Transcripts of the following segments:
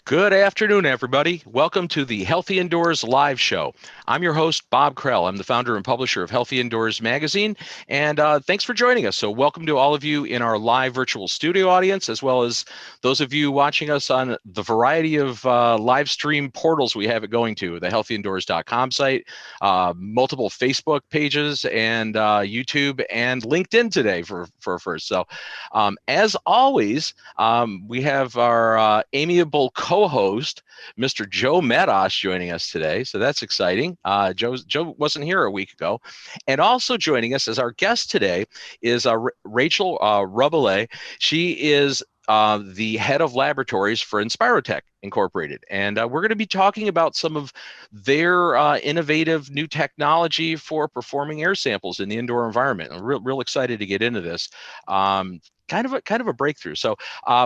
Good afternoon, everybody. Welcome to the Healthy Indoors live show. I'm your host, Bob Krell. I'm the founder and publisher of Healthy Indoors magazine, and thanks for joining us. So welcome to all of you in our live virtual studio audience, as well as those of you watching us on the variety of live stream portals we have it going to, the healthyindoors.com site, multiple Facebook pages, and YouTube and LinkedIn today for first. So as always, we have our amiable co-host, Mr. Joe Medosch, joining us today. So that's exciting. Joe wasn't here a week ago. And also joining us as our guest today is Rachel Reboulet. She is the head of laboratories for Inspirotec Incorporated. And we're going to be talking about some of their innovative new technology for performing air samples in the indoor environment. I'm real excited to get into this. Kind of a breakthrough. So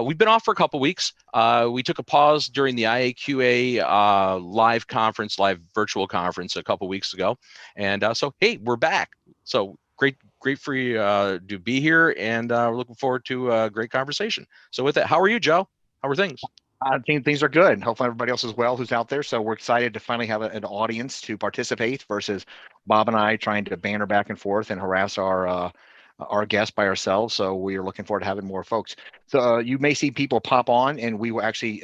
we've been off for a couple weeks. We took a pause during the IAQA live virtual conference a couple weeks ago. And so, hey, we're back. So great for you to be here, and we're looking forward to a great conversation. So with that, how are you, Joe? How are things? I think things are good. Hopefully everybody else as well who's out there. So we're excited to finally have an audience to participate versus Bob and I trying to banter back and forth and harass our guests by ourselves. So we are looking forward to having more folks. So you may see people pop on, and we will actually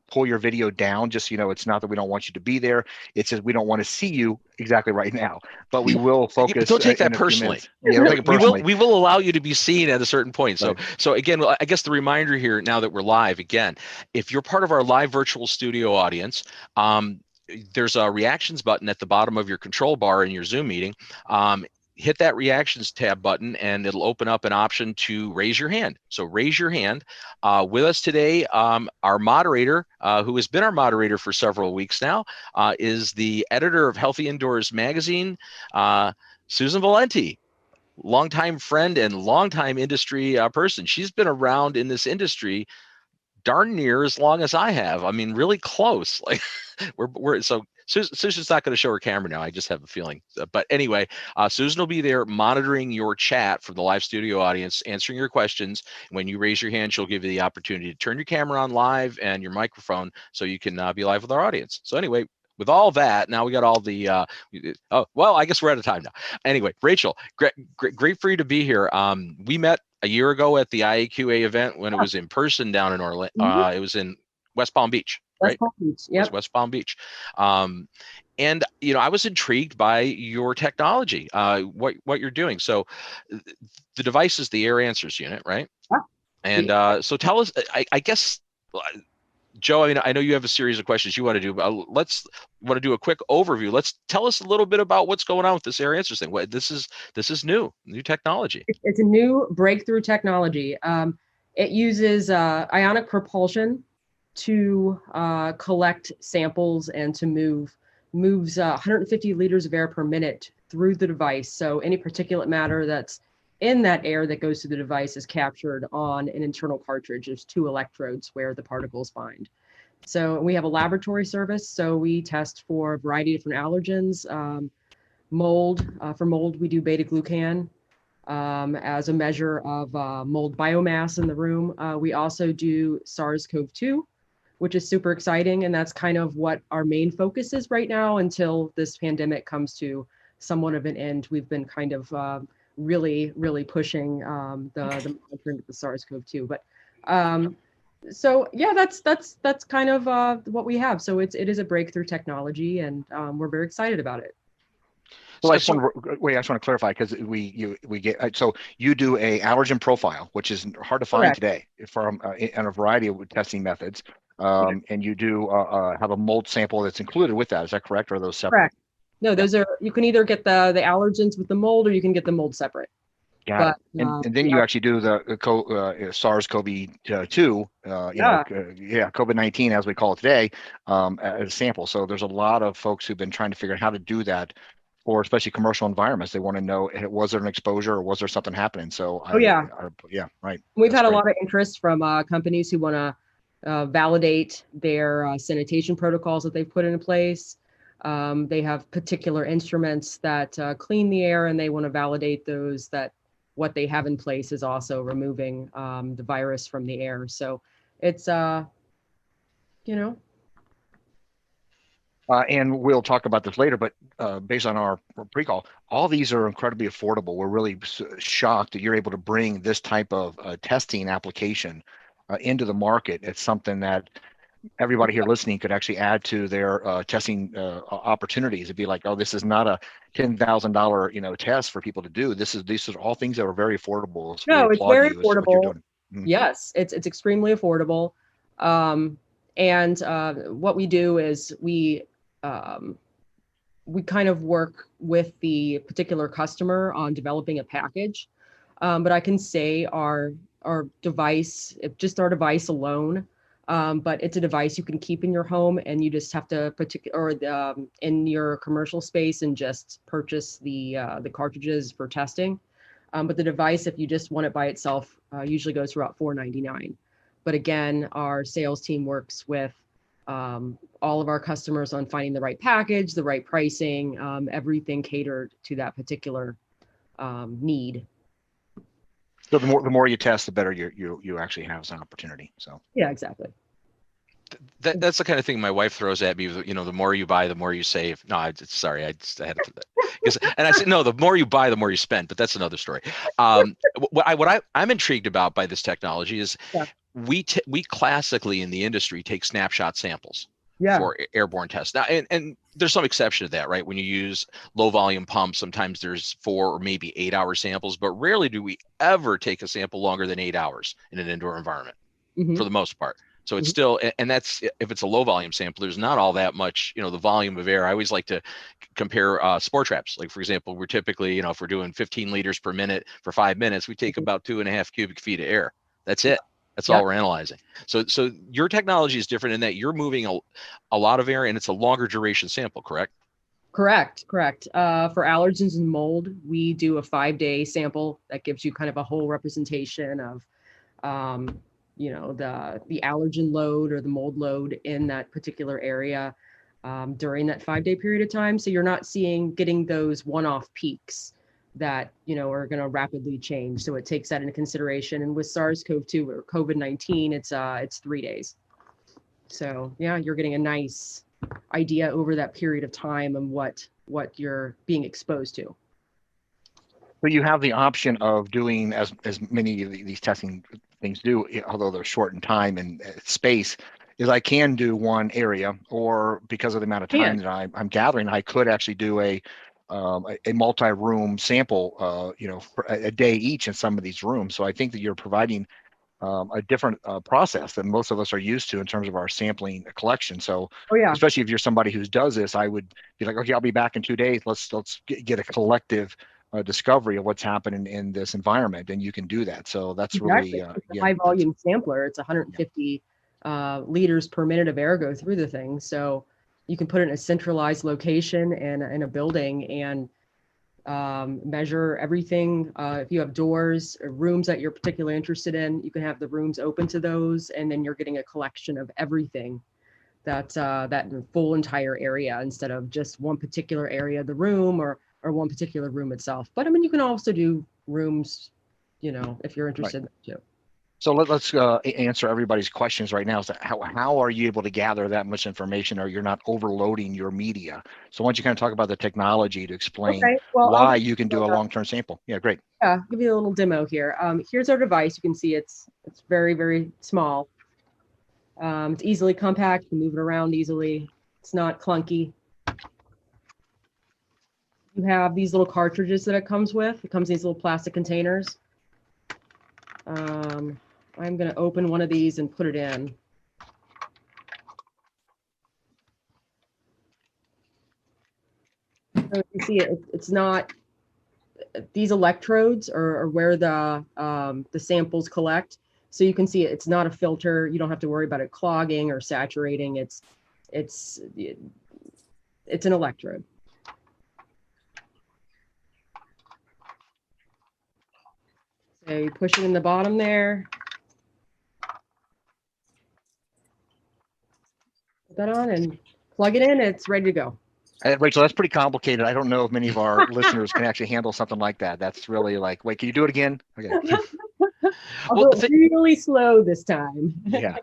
pull your video down. Just so you know, it's not that we don't want you to be there. It's just we don't want to see you exactly right now. But we will focus. Don't take that personally. Yeah, don't take it personally. We will allow you to be seen at a certain point. So, Right. So again, I guess the reminder here, now that we're live again, if you're part of our live virtual studio audience, there's a reactions button at the bottom of your control bar in your Zoom meeting. Hit that reactions tab button, and it'll open up an option to raise your hand. So raise your hand. With us today, our moderator, who has been our moderator for several weeks now, is the editor of Healthy Indoors magazine, Susan Valenti. Longtime friend and longtime industry person. She's been around in this industry darn near as long as I have. I mean, really close. Like we're so Susan's not going to show her camera now. I just have a feeling. But anyway, Susan will be there monitoring your chat from the live studio audience, answering your questions. When you raise your hand, she'll give you the opportunity to turn your camera on live and your microphone so you can be live with our audience. So anyway, with all that, now we got all the, well, I guess we're out of time now. Anyway, Rachel, great for you to be here. We met a year ago at the IAQA event when it was in person down in Orlando. It was in West Palm Beach. Right? West Palm Beach, yep. West Palm Beach. And, you know, I was intrigued by your technology, what you're doing. So the device is the AirAnswers unit, right? Yeah. And so tell us, I guess, Joe, I mean, I know you have a series of questions you want to do, but want to do a quick overview. Let's tell us a little bit about what's going on with this AirAnswers thing. This is new technology. It's a new breakthrough technology. It uses ionic propulsion to collect samples and to moves 150 liters of air per minute through the device. So any particulate matter that's in that air that goes to the device is captured on an internal cartridge. There's 2 electrodes where the particles bind. So we have a laboratory service. So we test for a variety of different allergens. Mold, for mold, we do beta-glucan as a measure of mold biomass in the room. We also do SARS-CoV-2, which is super exciting. And that's kind of what our main focus is right now until this pandemic comes to somewhat of an end. We've been kind of really pushing the monitoring of the SARS-CoV-2. But so yeah, that's kind of what we have. So it is a breakthrough technology, and we're very excited about it. Well, I just want to clarify, because we get, so you do a allergen profile, which is hard to find today from in a variety of testing methods. And you do have a mold sample that's included with that. Is that correct? Or are those separate? Correct. No, those are, you can either get the allergens with the mold, or you can get the mold separate. Got it. And then you actually do the SARS-CoV-2, COVID-19, as we call it today, as a sample. So there's a lot of folks who've been trying to figure out how to do that or especially commercial environments. They want to know, was there an exposure or was there something happening? So yeah. Yeah, right. We've That's had a great. lot of interest from companies who want to validate their sanitation protocols that they've put into place. They have particular instruments that clean the air, and they want to validate those, that what they have in place is also removing the virus from the air. So it's, you know. And we'll talk about this later, but based on our pre-call, all these are incredibly affordable. We're really shocked that you're able to bring this type of testing application into the market. It's something that everybody here listening could actually add to their testing opportunities. It'd be like, oh, this is not a $10,000 test for people to do. These are all things that are very affordable. So No, we it's applaud very you as to what you're affordable. doing. Mhm. Yes, it's extremely affordable. And what we do is we kind of work with the particular customer on developing a package. But I can say our device, just our device alone, but it's a device you can keep in your home, and you just have to in your commercial space and just purchase the cartridges for testing. But the device, if you just want it by itself, usually goes for about $4.99. But again, our sales team works with all of our customers on finding the right package, the right pricing, everything catered to that particular need. So the more you test, the better you actually have as an opportunity. So yeah, exactly. That's the kind of thing my wife throws at me. The more you buy, the more you save. No, sorry, I had to that. And I said, no, the more you buy, the more you spend. But that's another story. What I'm intrigued about by this technology is we classically in the industry take snapshot samples for airborne tests. Now, and there's some exception to that, right? When you use low volume pumps, sometimes there's 4 or maybe 8 hour samples, but rarely do we ever take a sample longer than 8 hours in an indoor environment for the most part. So it's still, and that's, if it's a low volume sample, there's not all that much, the volume of air. I always like to compare spore traps. Like, for example, we're typically, if we're doing 15 liters per minute for 5 minutes, we take about 2.5 cubic feet of air. That's it. That's all we're analyzing. So your technology is different in that you're moving a lot of air, and it's a longer duration sample, correct? Correct. For allergens and mold, we do a 5-day sample that gives you kind of a whole representation of the allergen load or the mold load in that particular area during that 5-day period of time. So you're not getting those one-off peaks that are going to rapidly change. So it takes that into consideration. And with SARS-CoV-2 or COVID-19, it's 3 days. So yeah, you're getting a nice idea over that period of time and what you're being exposed to. But you have the option of doing as many of these testing things do, although they're short in time and space, is I can do one area, or because of the amount of time that I'm gathering, I could actually do a multi-room sample, for a day each in some of these rooms. So I think that you're providing a different process than most of us are used to in terms of our sampling collection. So especially if you're somebody who does this, I would be like, okay, I'll be back in 2 days. Let's get a collective discovery of what's happening in this environment, and you can do that. So that's really it's a high volume sampler. It's 150 liters per minute of air go through the thing. So you can put it in a centralized location and in a building and measure everything. If you have doors or rooms that you're particularly interested in, you can have the rooms open to those, and then you're getting a collection of everything that full entire area instead of just one particular area of the room or one particular room itself. But I mean, you can also do rooms, if you're interested too. So let's answer everybody's questions right now. So how are you able to gather that much information, or you're not overloading your media? So why don't you kind of talk about the technology to explain why you can do a long-term sample? Yeah, great. Yeah, I'll give you a little demo here. Here's our device. You can see it's very, very small. It's easily compact. You can move it around easily. It's not clunky. You have these little cartridges that it comes with. It comes in these little plastic containers. I'm going to open one of these and put it in. So you see, it's not. These electrodes are where the samples collect. So you can see it's not a filter. You don't have to worry about it clogging or saturating. It's an electrode. So you push it in the bottom there. Put that on and plug it in. It's ready to go. Rachel, that's pretty complicated. I don't know if many of our listeners can actually handle something like that. That's really like, wait, can you do it again? Okay. I'll Well, do it really slow this time. Yeah.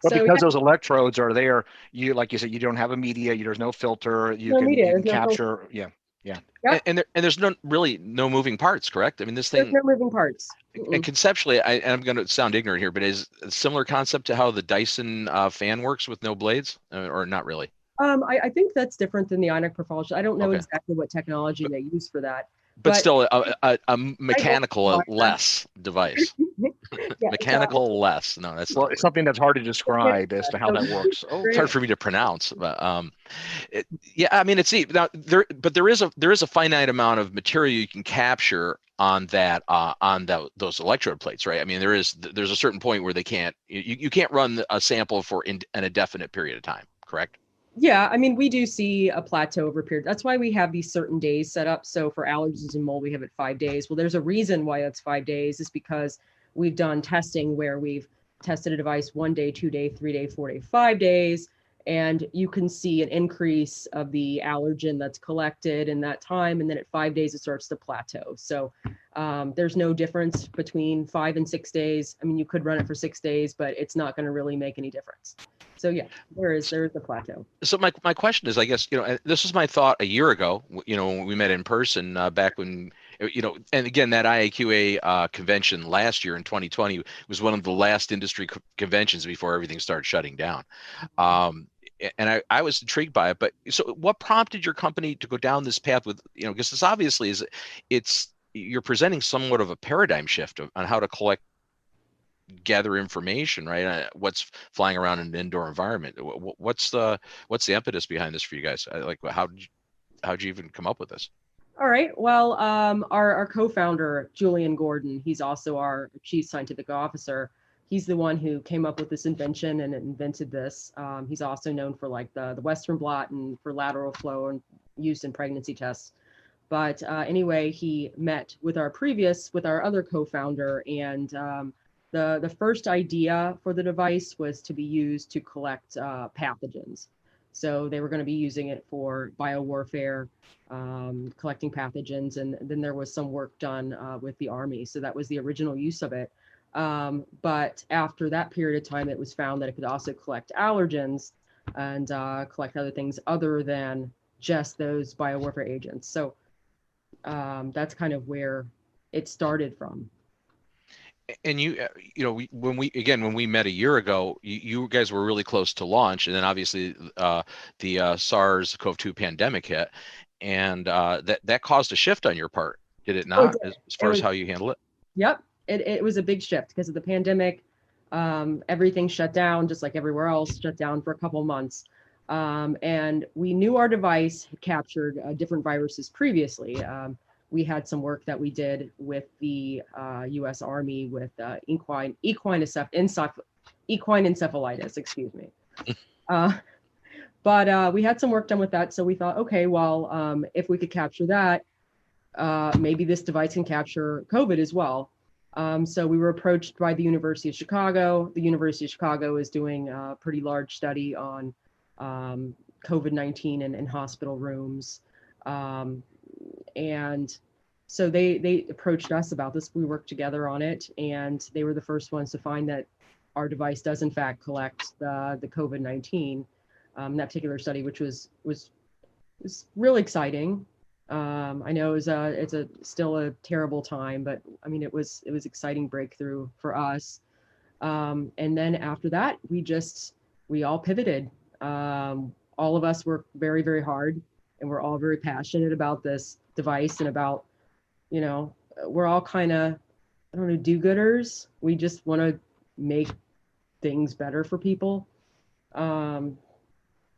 But So, because those electrodes are there, you, like you said, you don't have a media, there's no filter, you No can, media, you can there's no capture. Yeah. Yep. and there's no moving parts, correct? I mean, this There's thing, no moving parts. and conceptually, and I'm going to sound ignorant here, but is a similar concept to how the Dyson fan works with no blades, or not really? I think that's different than the ionic propulsion. I don't know Okay. exactly what technology they use for that. But still a mechanical less device. Yeah, Mechanical less. No, that's Well, it's something that's hard to describe as to how that works. Oh, it's hard for me to pronounce, but yeah, I mean, it's neat. Now there is a finite amount of material you can capture on that those electrode plates, right? I mean, there's a certain point where you can't run a sample for an indefinite period of time, correct? Yeah, I mean, we do see a plateau over a period. That's why we have these certain days set up. So for allergens and mold, we have it 5 days. Well, there's a reason why that's 5 days, is because we've done testing where we've tested a device 1 day, 2 day, 3 day, 4 day, 5 days, and you can see an increase of the allergen that's collected in that time. And then at 5 days, it starts to plateau. So there's no difference between 5 and 6 days. I mean, you could run it for 6 days, but it's not going to really make any difference. So yeah, there's a plateau. So my question is, I guess, and this was my thought a year ago, when we met in person back when, and again, that IAQA convention last year in 2020 was one of the last industry conventions before everything started shutting down. And I was intrigued by it. But so what prompted your company to go down this path with, because this obviously you're presenting somewhat of a paradigm shift on how to gather information, right? What's flying around in an indoor environment? What's the impetus behind this for you guys? Like, how'd you even come up with this? All right. Well, our co-founder, Julian Gordon, he's also our chief scientific officer. He's the one who came up with this invention and invented this. He's also known for like the Western blot and for lateral flow and used in pregnancy tests. But anyway, he met with our other co-founder, and the first idea for the device was to be used to collect pathogens. So they were going to be using it for biowarfare, collecting pathogens, and then there was some work done with the Army. So that was the original use of it. But after that period of time, it was found that it could also collect allergens and collect other things other than just those biowarfare agents. So that's kind of where it started from. And when we met a year ago, you guys were really close to launch, and then obviously the SARS-CoV-2 pandemic hit, and that caused a shift on your part, did it not? As far as how you handle it? Yep, it was a big shift because of the pandemic. Everything shut down, just like everywhere else, shut down for a couple of months. And we knew our device had captured different viruses previously. We had some work that we did with the U.S. Army with equine encephalitis, excuse me. But we had some work done with that. So we thought, okay, well, if we could capture that, maybe this device can capture COVID as well. So we were approached by the University of Chicago. The University of Chicago is doing a pretty large study on COVID-19 in hospital rooms. And so they approached us about this. We worked together on it, and they were the first ones to find that our device does in fact collect the COVID-19. That particular study, which was really exciting. I know it's still a terrible time, but I mean it was exciting breakthrough for us. And then after that, we all pivoted. All of us worked very, very hard, and we're all very passionate about this device and about, we're all kind of, I don't know, do-gooders. We just want to make things better for people.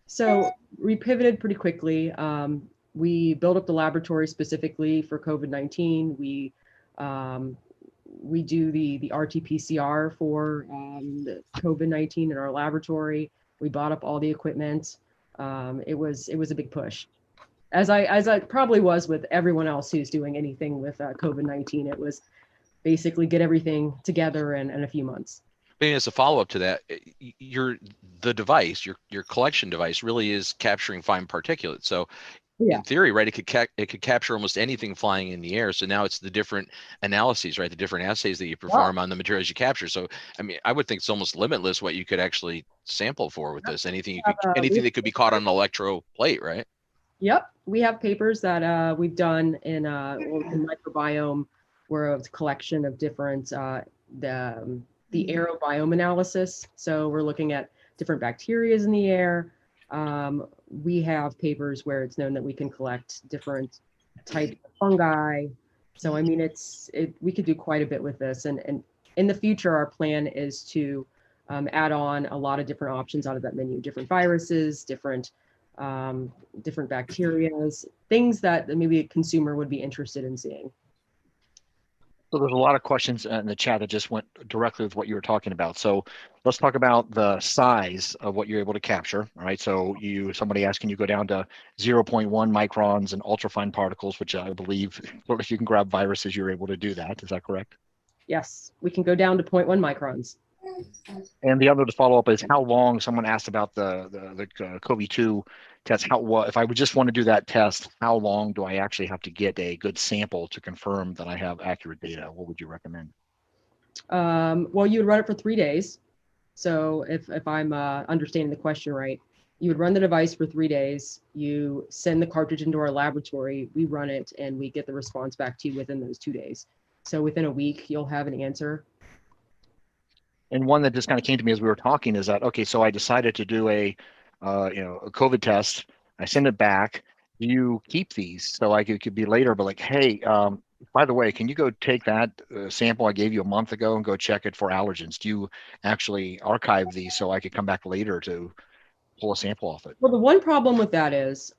So we pivoted pretty quickly. We built up the laboratory specifically for COVID-19. We do the RT-PCR for the COVID-19 in our laboratory. We bought up all the equipment. It was a big push, as I probably was with everyone else who's doing anything with COVID-19. It basically get everything together in a few months. Maybe as a follow-up to that, the device, your collection device, really is capturing fine particulates. So, Yeah. in theory, right, it could capture almost anything flying in the air. So now it's the different analyses, right, the different assays that you perform on the materials you capture. So, I mean, I would think it's almost limitless what you could actually sample for with this. Anything anything that could be caught on an electroplate, right? Yep, we have papers that we've done in microbiome. We're a collection of different the aerobiome analysis. So we're looking at different bacteria in the air. We have papers where it's known that we can collect different types of fungi. So I mean, we could do quite a bit with this, and in the future, our plan is to add on a lot of different options out of that menu, different viruses, different bacterias, things that maybe a consumer would be interested in seeing. So there's a lot of questions in the chat that just went directly with what you were talking about. So let's talk about the size of what you're able to capture. All right. So somebody asked, can you go down to 0.1 microns and ultrafine particles, which I believe if you can grab viruses, you're able to do that. Is that correct? Yes, we can go down to 0.1 microns. And the other to follow up is how long. Someone asked about the COVID-2 test. If I would just want to do that test, how long do I actually have to get a good sample to confirm that I have accurate data? What would you recommend? Well, you would run it for 3 days. So if I'm understanding the question right, you would run the device for 3 days. You send the cartridge into our laboratory. We run it, and we get the response back to you within those 2 days. So within a week, you'll have an answer. And one that just kind of came to me as we were talking is that, okay, so I decided to do a COVID test. I send it back. Do you keep these? So like it could be later, but like, hey, by the way, can you go take that sample I gave you a month ago and go check it for allergens? Do you actually archive these so I could come back later to pull a sample off it? Well, the one problem with that is,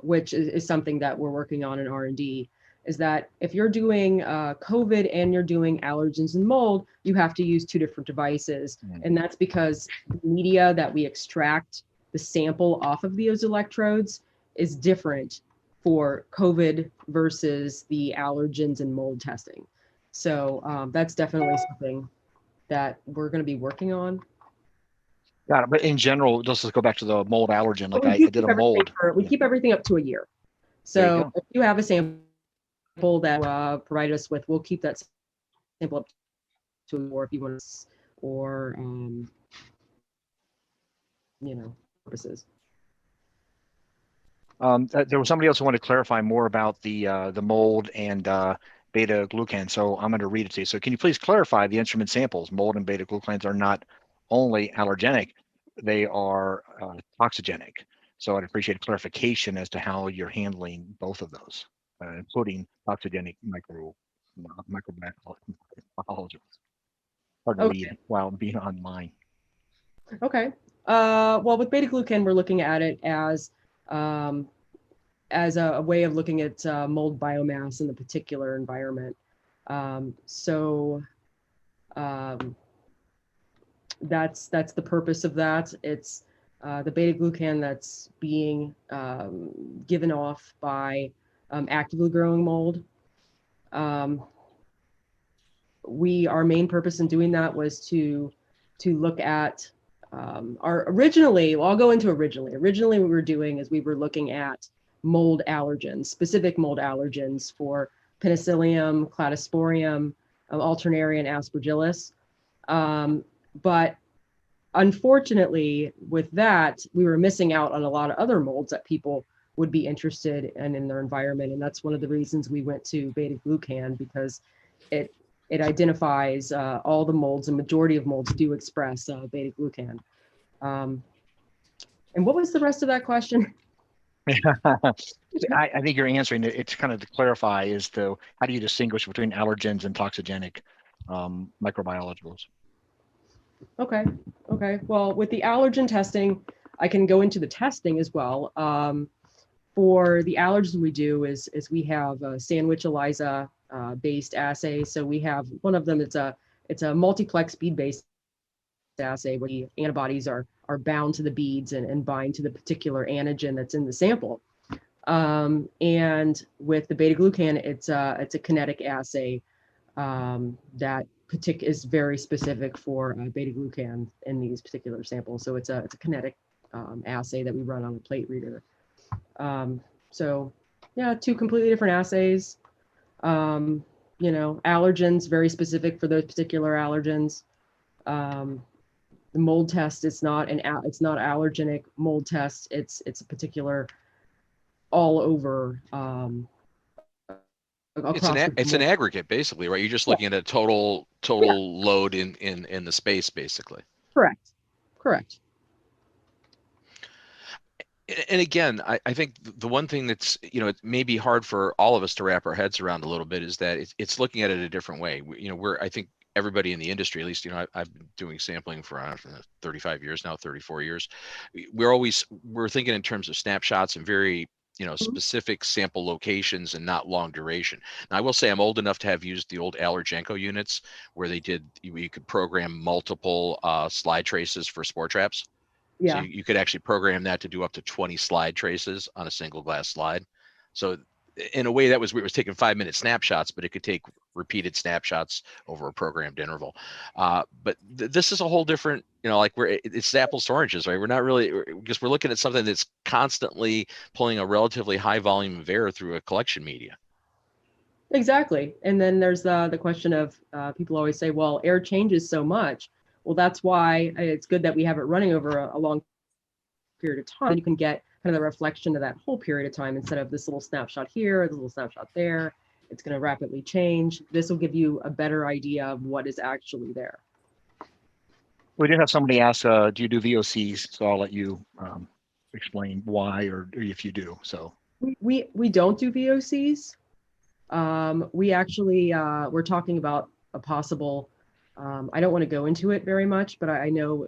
which is something that we're working on in R&D, is that if you're doing COVID and you're doing allergens and mold, you have to use 2 different devices. And that's because the media that we extract the sample off of those electrodes is different for COVID versus the allergens and mold testing. So that's definitely something that we're going to be working on. Got it. But in general, let's just go back to the mold allergen. Like I did a mold. We keep everything up to a year. So if you have a sample that provide us with, we'll keep that sample up to, or if you want to, or purposes. There was somebody else who wanted to clarify more about the mold and beta glucan. So I'm going to read it to you. So can you please clarify the instrument samples? Mold and beta glucans are not only allergenic, they are toxigenic. So I'd appreciate clarification as to how you're handling both of those, including toxigenic microbiologists. Hard to read while being online. Okay. Well, with beta glucan, we're looking at it as a way of looking at mold biomass in the particular environment. That's the purpose of that. It's the beta glucan that's being given off by actively growing mold. Our main purpose in doing that was to look at originally what we were doing is we were looking at mold allergens, specific mold allergens for Penicillium, Cladosporium, Alternarian, Aspergillus. But unfortunately, with that, we were missing out on a lot of other molds that people would be interested in their environment. And that's one of the reasons we went to beta glucan, because it identifies all the molds, and majority of molds do express beta glucan. And what was the rest of that question? I think you're answering it. It's kind of to clarify as to how do you distinguish between allergens and toxigenic microbiologicals? Okay. Well, with the allergen testing, I can go into the testing as well. For the allergens we do is we have a sandwich ELISA based assay. So we have one of them. It's a multiplex bead based assay where the antibodies are bound to the beads and bind to the particular antigen that's in the sample. And with the beta glucan, it's a kinetic assay that is very specific for beta glucan in these particular samples. So it's a kinetic assay that we run on a plate reader. So yeah, two completely different assays. You know, allergens, very specific for those particular allergens. The mold test is not it's not allergenic mold test. It's a particular all over. It's an aggregate basically, right? You're just looking at a total load in the space basically. Correct. And again, I think the one thing that's, you know, it may be hard for all of us to wrap our heads around a little bit is that it's looking at it a different way. You know, I think everybody in the industry, at least, you know, I've been doing sampling for 35 years now, 34 years. We're thinking in terms of snapshots and very, you know, specific sample locations and not long duration. Now, I will say I'm old enough to have used the old Allergenco units where you could program multiple slide traces for spore traps. Yeah. So you could actually program that to do up to 20 slide traces on a single glass slide. So in a way it was taking 5-minute snapshots, but it could take repeated snapshots over a programmed interval. But this is a whole different, you know, like it's apples to oranges, right? We're not really, because we're looking at something that's constantly pulling a relatively high volume of air through a collection media. Exactly. And then there's the question of people always say, well, air changes so much. Well, that's why it's good that we have it running over a long period of time. You can get kind of the reflection of that whole period of time instead of this little snapshot here, this little snapshot there. It's going to rapidly change. This will give you a better idea of what is actually there. We did have somebody ask, do you do VOCs? So I'll let you explain why or if you do. So we don't do VOCs. We actually we're talking about a possible. I don't want to go into it very much, but I know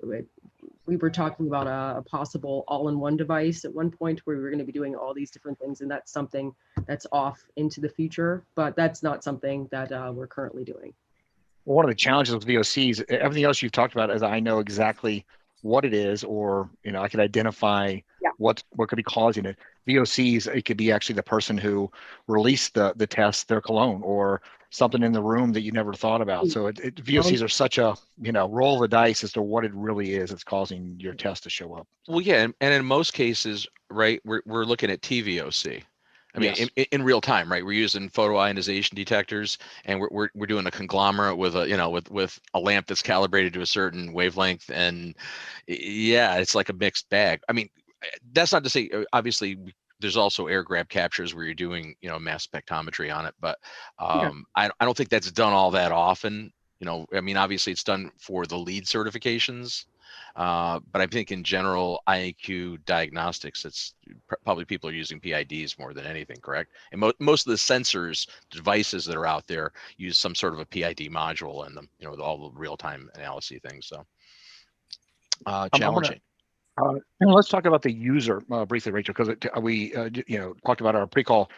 we were talking about a possible all-in-one device at one point where we were going to be doing all these different things, and that's something that's off into the future, but that's not something that we're currently doing. Well, one of the challenges with VOCs, everything else you've talked about is I know exactly what it is, or, you know, I could identify what could be causing it. VOCs, it could be actually the person who released the test, their cologne, or something in the room that you never thought about. So VOCs are such a, you know, roll of the dice as to what it really is that's causing your test to show up. Well, yeah, and in most cases, right, we're looking at TVOC. I mean, Yes. in real time, right? We're using photoionization detectors, and we're doing a conglomerate with a, you know, with a lamp that's calibrated to a certain wavelength, and yeah, it's like a mixed bag. I mean, that's not to say, obviously, there's also air grab captures where you're doing, you know, mass spectrometry on it, but I don't think that's done all that often. You know, I mean, obviously, it's done for the lead certifications. But I think in general, IAQ diagnostics, it's probably people are using PIDs more than anything, correct? And most of the sensors, devices that are out there use some sort of a PID module in them, you know, with all the real-time analysis things. So challenging. Let's talk about the user briefly, Rachel, because we you know, talked about our pre-call.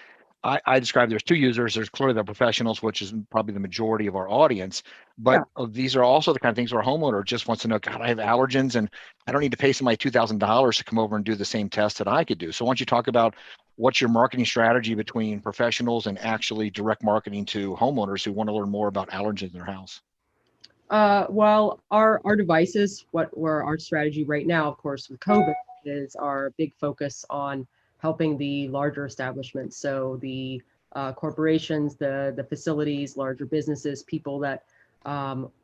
I described there's two users. There's clearly the professionals, which is probably the majority of our audience, but these are also the kind of things where a homeowner just wants to know, God, I have allergens and I don't need to pay somebody $2,000 to come over and do the same test that I could do. So why don't you talk about what's your marketing strategy between professionals and actually direct marketing to homeowners who want to learn more about allergens in their house? Well, our devices, what were our strategy right now, of course, with COVID, is our big focus on helping the larger establishments. So the corporations, the facilities, larger businesses, people that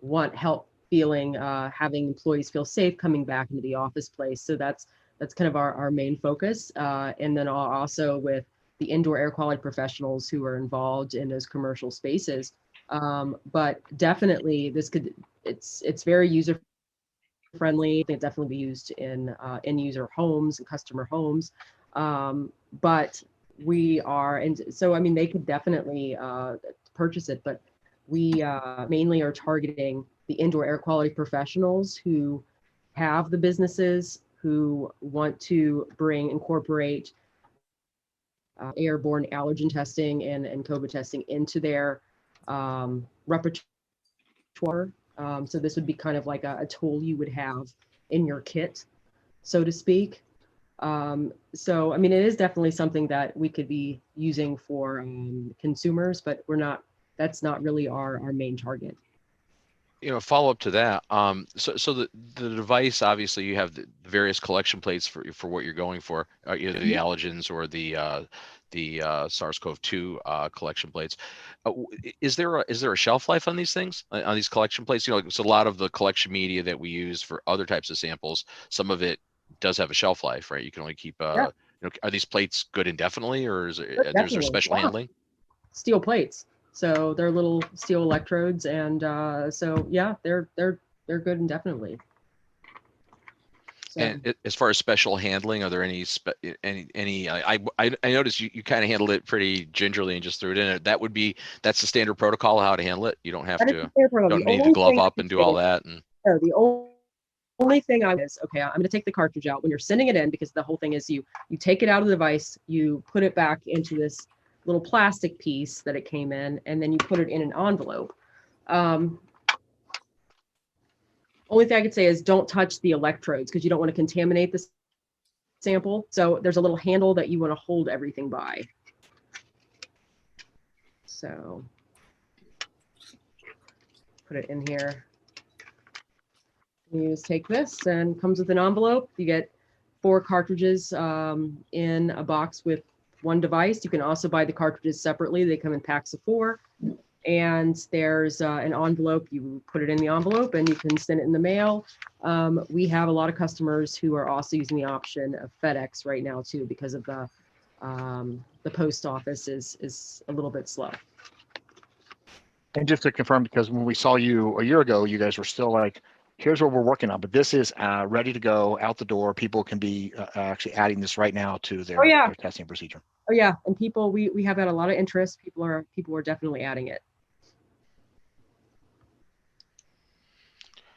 want help feeling, having employees feel safe coming back into the office place. So that's kind of our main focus. And then also with the indoor air quality professionals who are involved in those commercial spaces. But definitely it's very user friendly. It can definitely be used in end user homes and customer homes. But we are, and so, I mean, they could definitely purchase it, but we mainly are targeting the indoor air quality professionals who have the businesses who want to incorporate airborne allergen testing and COVID testing into their repertoire. So this would be kind of like a tool you would have in your kit, so to speak. So, I mean, it is definitely something that we could be using for consumers, but we're not that's not really our main target. Follow up to that. So the device, obviously, you have the various collection plates for what you're going for, either the allergens or the SARS-CoV-2 collection plates. Is there a shelf life on these things, on these collection plates? It's a lot of the collection media that we use for other types of samples. Some of it does have a shelf life, right? You can only keep. Yeah. Are these plates good indefinitely, or is there Definitely. special handling? Steel plates. So they're little steel electrodes, and so yeah, they're good indefinitely. So. And as far as special handling, are there any I noticed you kind of handled it pretty gingerly and just threw it in. That's the standard protocol how to handle it. You don't have to don't need to glove up and do all that. And no, the only thing is, okay, I'm going to take the cartridge out when you're sending it in, because the whole thing is you take it out of the device, you put it back into this little plastic piece that it came in, and then you put it in an envelope. Only thing I could say is don't touch the electrodes, because you don't want to contaminate the sample. So there's a little handle that you want to hold everything by. So put it in here. You just take this, and comes with an envelope. You get 4 cartridges in a box with 1 device. You can also buy the cartridges separately. They come in packs of 4. And there's an envelope. You put it in the envelope and you can send it in the mail. We have a lot of customers who are also using the option of FedEx right now too, because of the post office is a little bit slow. And just to confirm, because when we saw you a year ago, you guys were still like, here's what we're working on, but this is ready to go out the door. People can be actually adding this right now to their testing procedure. Oh yeah, and people, we have had a lot of interest. People are definitely adding it.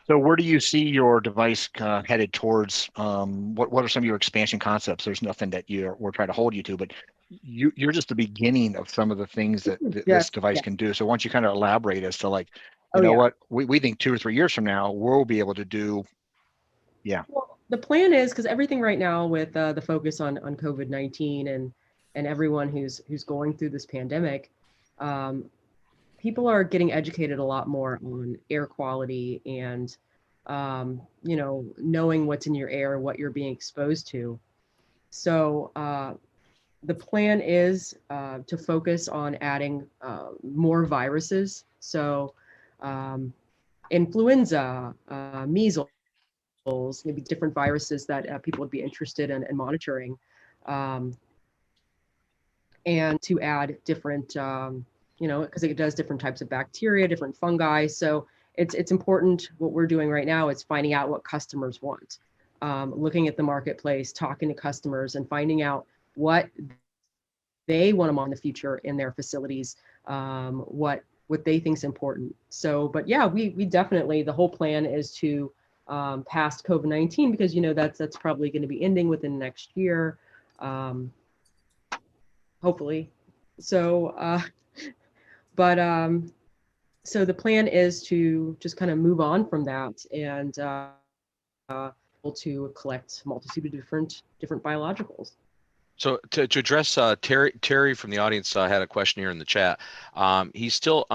So where do you see your device headed towards? What are some of your expansion concepts? There's nothing that we're trying to hold you to, but you're just the beginning of some of the things that this device can do. So once you kind of elaborate as to like, you know what, we think 2 or 3 years from now, we'll be able to do. Yeah. Well, the plan is, because everything right now with the focus on COVID-19 and everyone who's going through this pandemic, people are getting educated a lot more on air quality and, knowing what's in your air, what you're being exposed to. So the plan is to focus on adding more viruses. So influenza, measles, maybe different viruses that people would be interested in monitoring, and to add different, because it does different types of bacteria, different fungi. So it's important. What we're doing right now is finding out what customers want, looking at the marketplace, talking to customers, and finding out what they want them on in the future in their facilities, what they think is important. So, but yeah, we definitely, the whole plan is to past COVID-19, because that's probably going to be ending within the next year, hopefully. So, so the plan is to just kind of move on from that and to collect a multitude of different biologicals. So to address Terry from the audience had a question here in the chat. He's still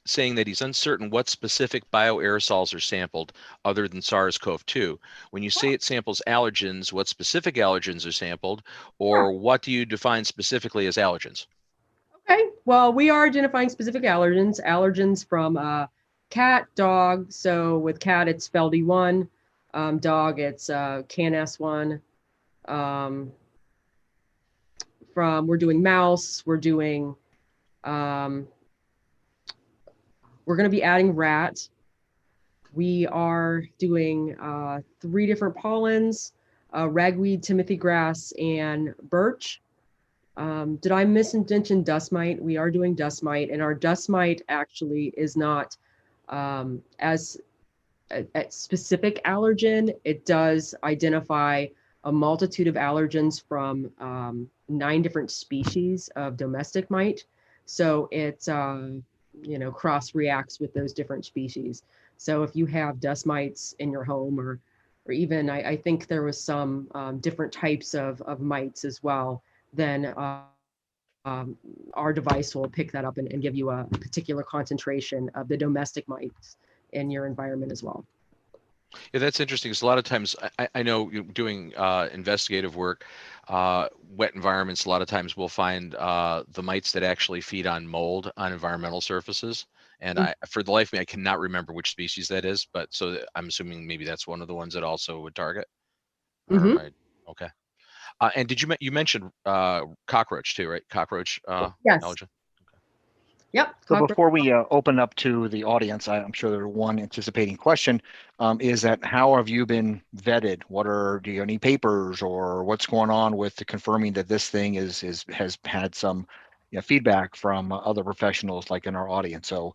saying that he's uncertain what specific bioaerosols are sampled other than SARS-CoV-2. When you say it samples allergens, what specific allergens are sampled, or what do you define specifically as allergens? Okay, well, we are identifying specific allergens from cat, dog. So with cat, it's FeLD1. Dog, it's CAN-S1. We're doing mouse, we're doing, we're going to be adding rat. We are doing 3 different pollens, ragweed, timothy grass, and birch. Did I mention dust mite? We are doing dust mite, and our dust mite actually is not as a specific allergen. It does identify a multitude of allergens from 9 different species of domestic mite. So it, cross reacts with those different species. So if you have dust mites in your home, or even, I think there was some different types of mites as well, then our device will pick that up and give you a particular concentration of the domestic mites in your environment as well. Yeah, that's interesting. Because a lot of times, I know doing investigative work, wet environments, a lot of times we'll find the mites that actually feed on mold on environmental surfaces. And for the life of me, I cannot remember which species that is, but so I'm assuming maybe that's one of the ones that also would target. Okay. And you mentioned cockroach too, right? Cockroach Yes. allergen. Yep. So before we open up to the audience, I'm sure there's one anticipating question, is that how have you been vetted? Do you have any papers or what's going on with the confirming that this thing has had some feedback from other professionals like in our audience? So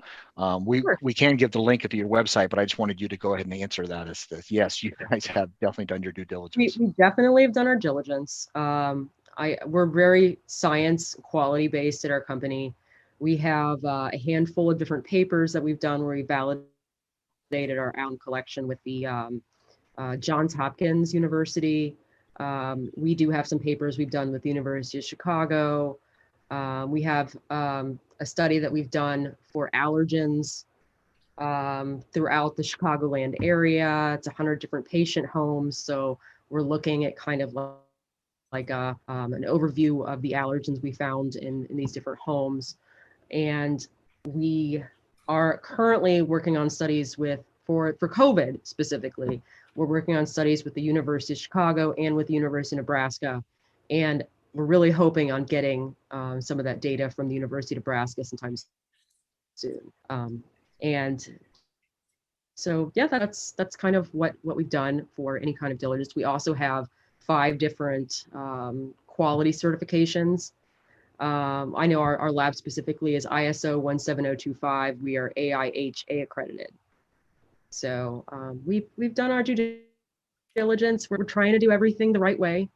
we can give the link to your website, but I just wanted you to go ahead and answer that as yes, you guys have definitely done your due diligence. We definitely have done our diligence. We're very science quality based at our company. We have a handful of different papers that we've done where we validated our own collection with the Johns Hopkins University. We do have some papers we've done with the University of Chicago. We have a study that we've done for allergens throughout the Chicagoland area. It's 100 different patient homes. So we're looking at kind of like an overview of the allergens we found in these different homes. And we are currently working on studies for COVID specifically. We're working on studies with the University of Chicago and with the University of Nebraska. And we're really hoping on getting some of that data from the University of Nebraska sometime soon. And so, yeah, that's kind of what we've done for any kind of diligence. We also have 5 different quality certifications. I know our lab specifically is ISO 17025. We are AIHA accredited. So we've done our due diligence. We're trying to do everything the right way.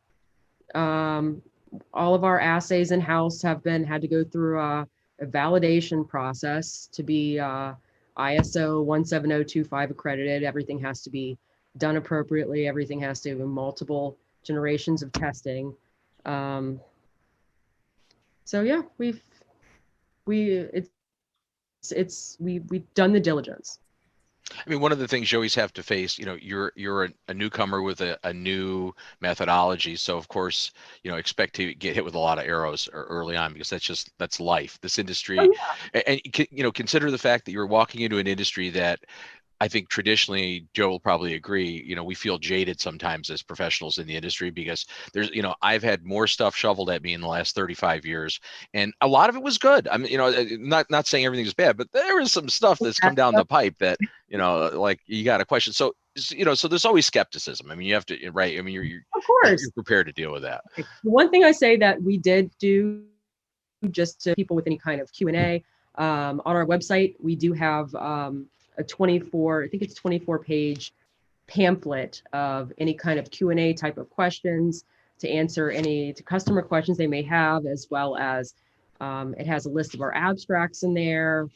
All of our assays in-house had to go through a validation process to be ISO 17025 accredited. Everything has to be done appropriately. Everything has to have multiple generations of testing. So yeah, we've done the diligence. I mean, one of the things you always have to face, you're a newcomer with a new methodology. So of course, expect to get hit with a lot of arrows early on, because that's life. This industry, and consider the fact that you're walking into an industry that I think traditionally, Joe will probably agree, we feel jaded sometimes as professionals in the industry, because there's, I've had more stuff shoveled at me in the last 35 years, and a lot of it was good. I mean, not saying everything is bad, but there is some stuff that's come down the pipe that, like you got a question. So, so there's always skepticism. I mean, you have to, right. I mean, you're of course you're prepared to deal with that. One thing I say that we did do, just to people with any kind of Q&A, on our website, we do have, a 24-page pamphlet of any kind of Q&A type of questions to answer any customer questions they may have, as well as it has a list of our abstracts in there,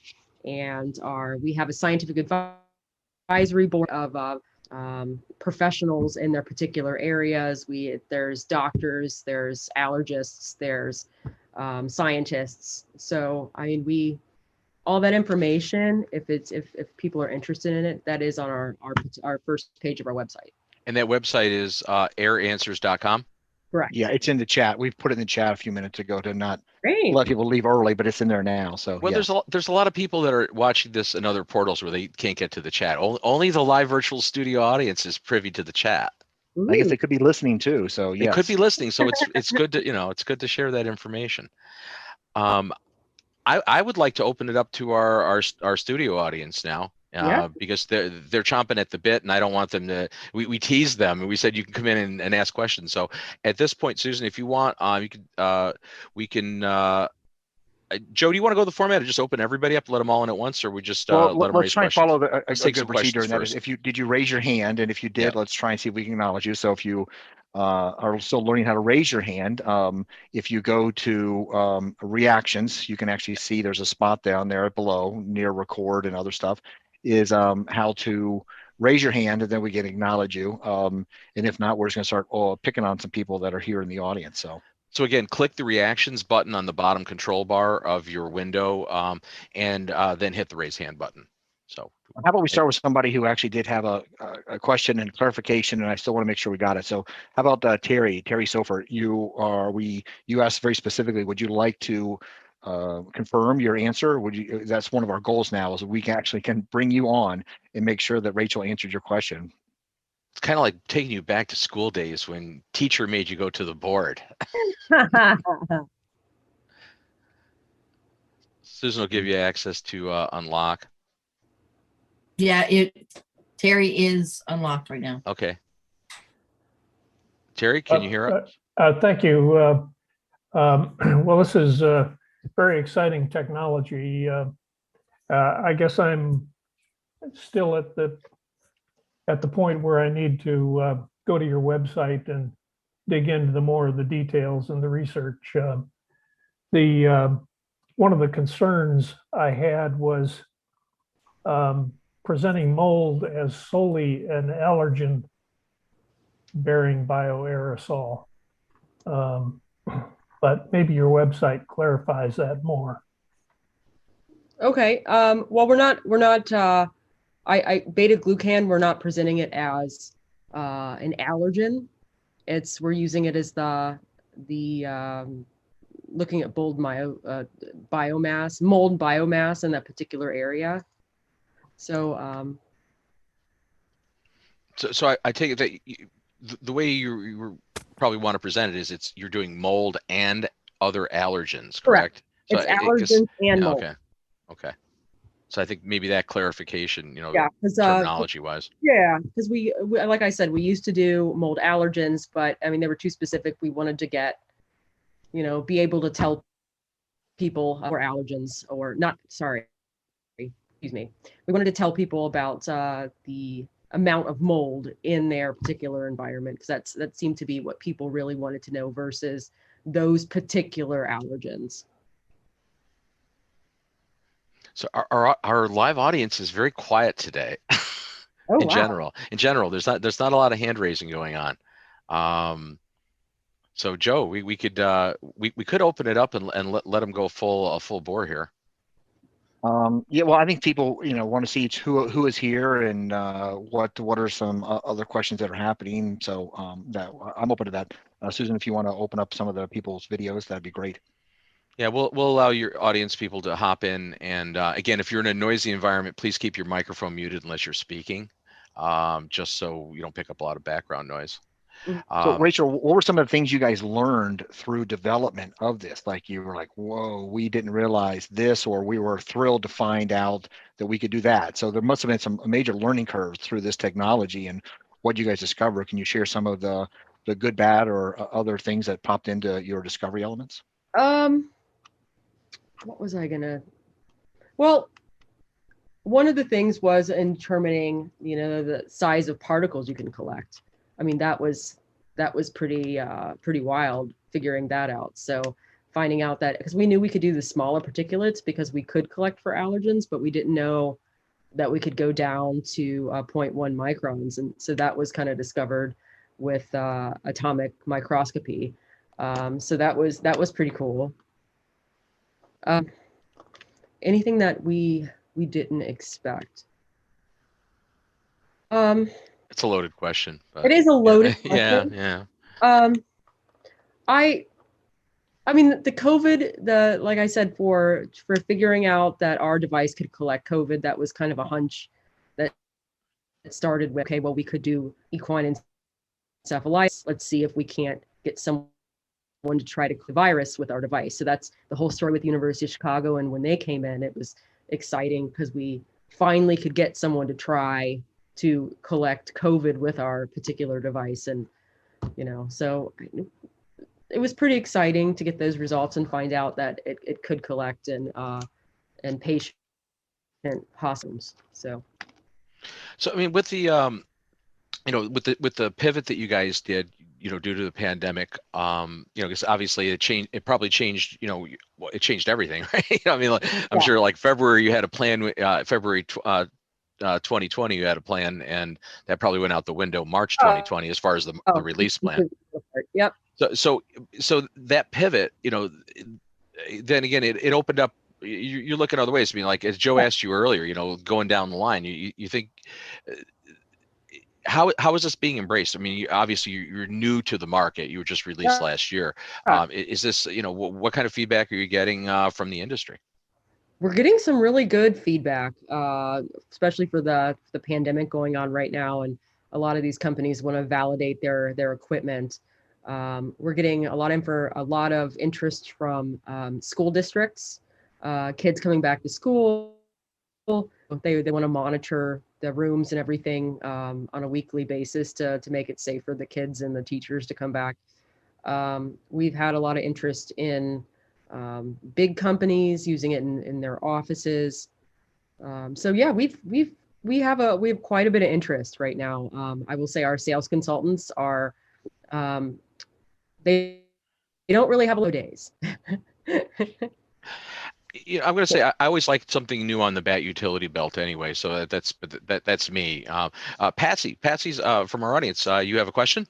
and we have a scientific advisory board of professionals in their particular areas. There's doctors, there's allergists, there's scientists. So I mean, all that information, if people are interested in it, that is on our first page of our website. And that website is AirAnswers.com. Correct. Yeah, it's in the chat. We've put it in the chat a few minutes ago to not Great. let people leave early, but it's in there now. So well, yeah. there's a lot of people that are watching this in other portals where they can't get to the chat. Only the live virtual studio audience is privy to the chat. Ooh. I guess they could be listening too. So yeah, They could be listening. So it's good to it's good to share that information. I would like to open it up to our studio audience now, because they're chomping at the bit, and I don't want them to. We teased them, and we said you can come in and ask questions. So at this point, Susan, if you want, you can we can. Joe, do you want to go the format of just open everybody up, let them all in at once, or we just let them let's raise try and questions? follow a take good some procedure. questions And that first. is, did you raise your hand? And if you did, let's try and see if we can acknowledge you. So if you are still learning how to raise your hand, if you go to reactions, you can actually see there's a spot down there below near record and other stuff, is how to raise your hand, and then we can acknowledge you. And if not, we're just going to start picking on some people that are here in the audience. So So again, click the reactions button on the bottom control bar of your window, and then hit the raise hand button. So how about we start with somebody who actually did have a question and clarification, and I still want to make sure we got it. So how about Terry Sofer? You asked very specifically, would you like to confirm your answer? That's one of our goals now, is we can bring you on and make sure that Rachel answered your question. it's kind of like taking you back to school days when teacher made you go to the board. Susan will give you access to unlock. Yeah, Terry is unlocked right now. Okay. Terry, can you hear us? Thank you. Well, this is very exciting technology. I guess I'm still at the point where I need to go to your website and dig into more of the details and the research. One of the concerns I had was presenting mold as solely an allergen bearing bioaerosol. But maybe your website clarifies that more. Okay. Well, we're not beta-glucan, we're not presenting it as an allergen. We're using it as the looking at mold biomass in that particular area. So I take it that the way you probably want to present it is you're doing mold and other allergens, correct? So it's allergens and mold. Okay. So I think maybe that clarification, yeah, terminology wise. Yeah, because we, like I said, we used to do mold allergens, but I mean, they were too specific. We wanted to get, be able to tell people or allergens or not, sorry, excuse me. We wanted to tell people about the amount of mold in their particular environment, because that seemed to be what people really wanted to know versus those particular allergens. So our live audience is very quiet today. Oh, in wow. general, there's not a lot of hand raising going on. So Joe, we could open it up and let them go full bore here. Yeah, well, I think people, want to see who is here and what are some other questions that are happening. So that I'm open to that. Susan, if you want to open up some of the people's videos, that'd be great. Yeah, we'll allow your audience people to hop in, and again, if you're in a noisy environment, please keep your microphone muted unless you're speaking, just so you don't pick up a lot of background noise. So Rachel, what were some of the things you guys learned through development of this? Like you were like, whoa, we didn't realize this, or we were thrilled to find out that we could do that. So there must have been some major learning curves through this technology, and what you guys discovered. Can you share some of the good, bad, or other things that popped into your discovery elements? What was I gonna? Well, one of the things was in determining, the size of particles you can collect. I mean, that was pretty wild figuring that out. So finding out that, because we knew we could do the smaller particulates because we could collect for allergens, but we didn't know that we could go down to 0.1 microns, and so that was kind of discovered with atomic microscopy. So that was pretty cool. Anything that we didn't expect? It's a loaded question. It is a loaded question. Yeah. I mean, the COVID, like I said, for figuring out that our device could collect COVID, that was kind of a hunch that started with, okay, well, we could do equine encephalitis. Let's see if we can't get someone to try to the virus with our device. So that's the whole story with the University of Chicago. And when they came in, it was exciting because we finally could get someone to try to collect COVID with our particular device. And, so it was pretty exciting to get those results and find out that it could collect and patient possums. So I mean, with the with the pivot that you guys did, due to the pandemic, because obviously it probably changed, it changed everything, right? I mean, I'm sure like February you had a plan, February 2020 you had a plan, and that probably went out the window March 2020 as far as the release plan. Yep. So that pivot, then again, it opened up. You're looking other ways. I mean, like as Joe asked you earlier, going down the line, you think how is this being embraced? I mean, obviously you're new to the market. You were just released last year. Is this, what kind of feedback are you getting from the industry? We're getting some really good feedback, especially for the pandemic going on right now, and a lot of these companies want to validate their equipment. We're getting a lot of interest from school districts, kids coming back to school. They want to monitor the rooms and everything on a weekly basis to make it safe for the kids and the teachers to come back. We've had a lot of interest in big companies using it in their offices. So yeah, we have quite a bit of interest right now. I will say our sales consultants are they don't really have low days. I'm going to say I always like something new on the bat utility belt anyway. So that's me. Patsy's from our audience. You have a question?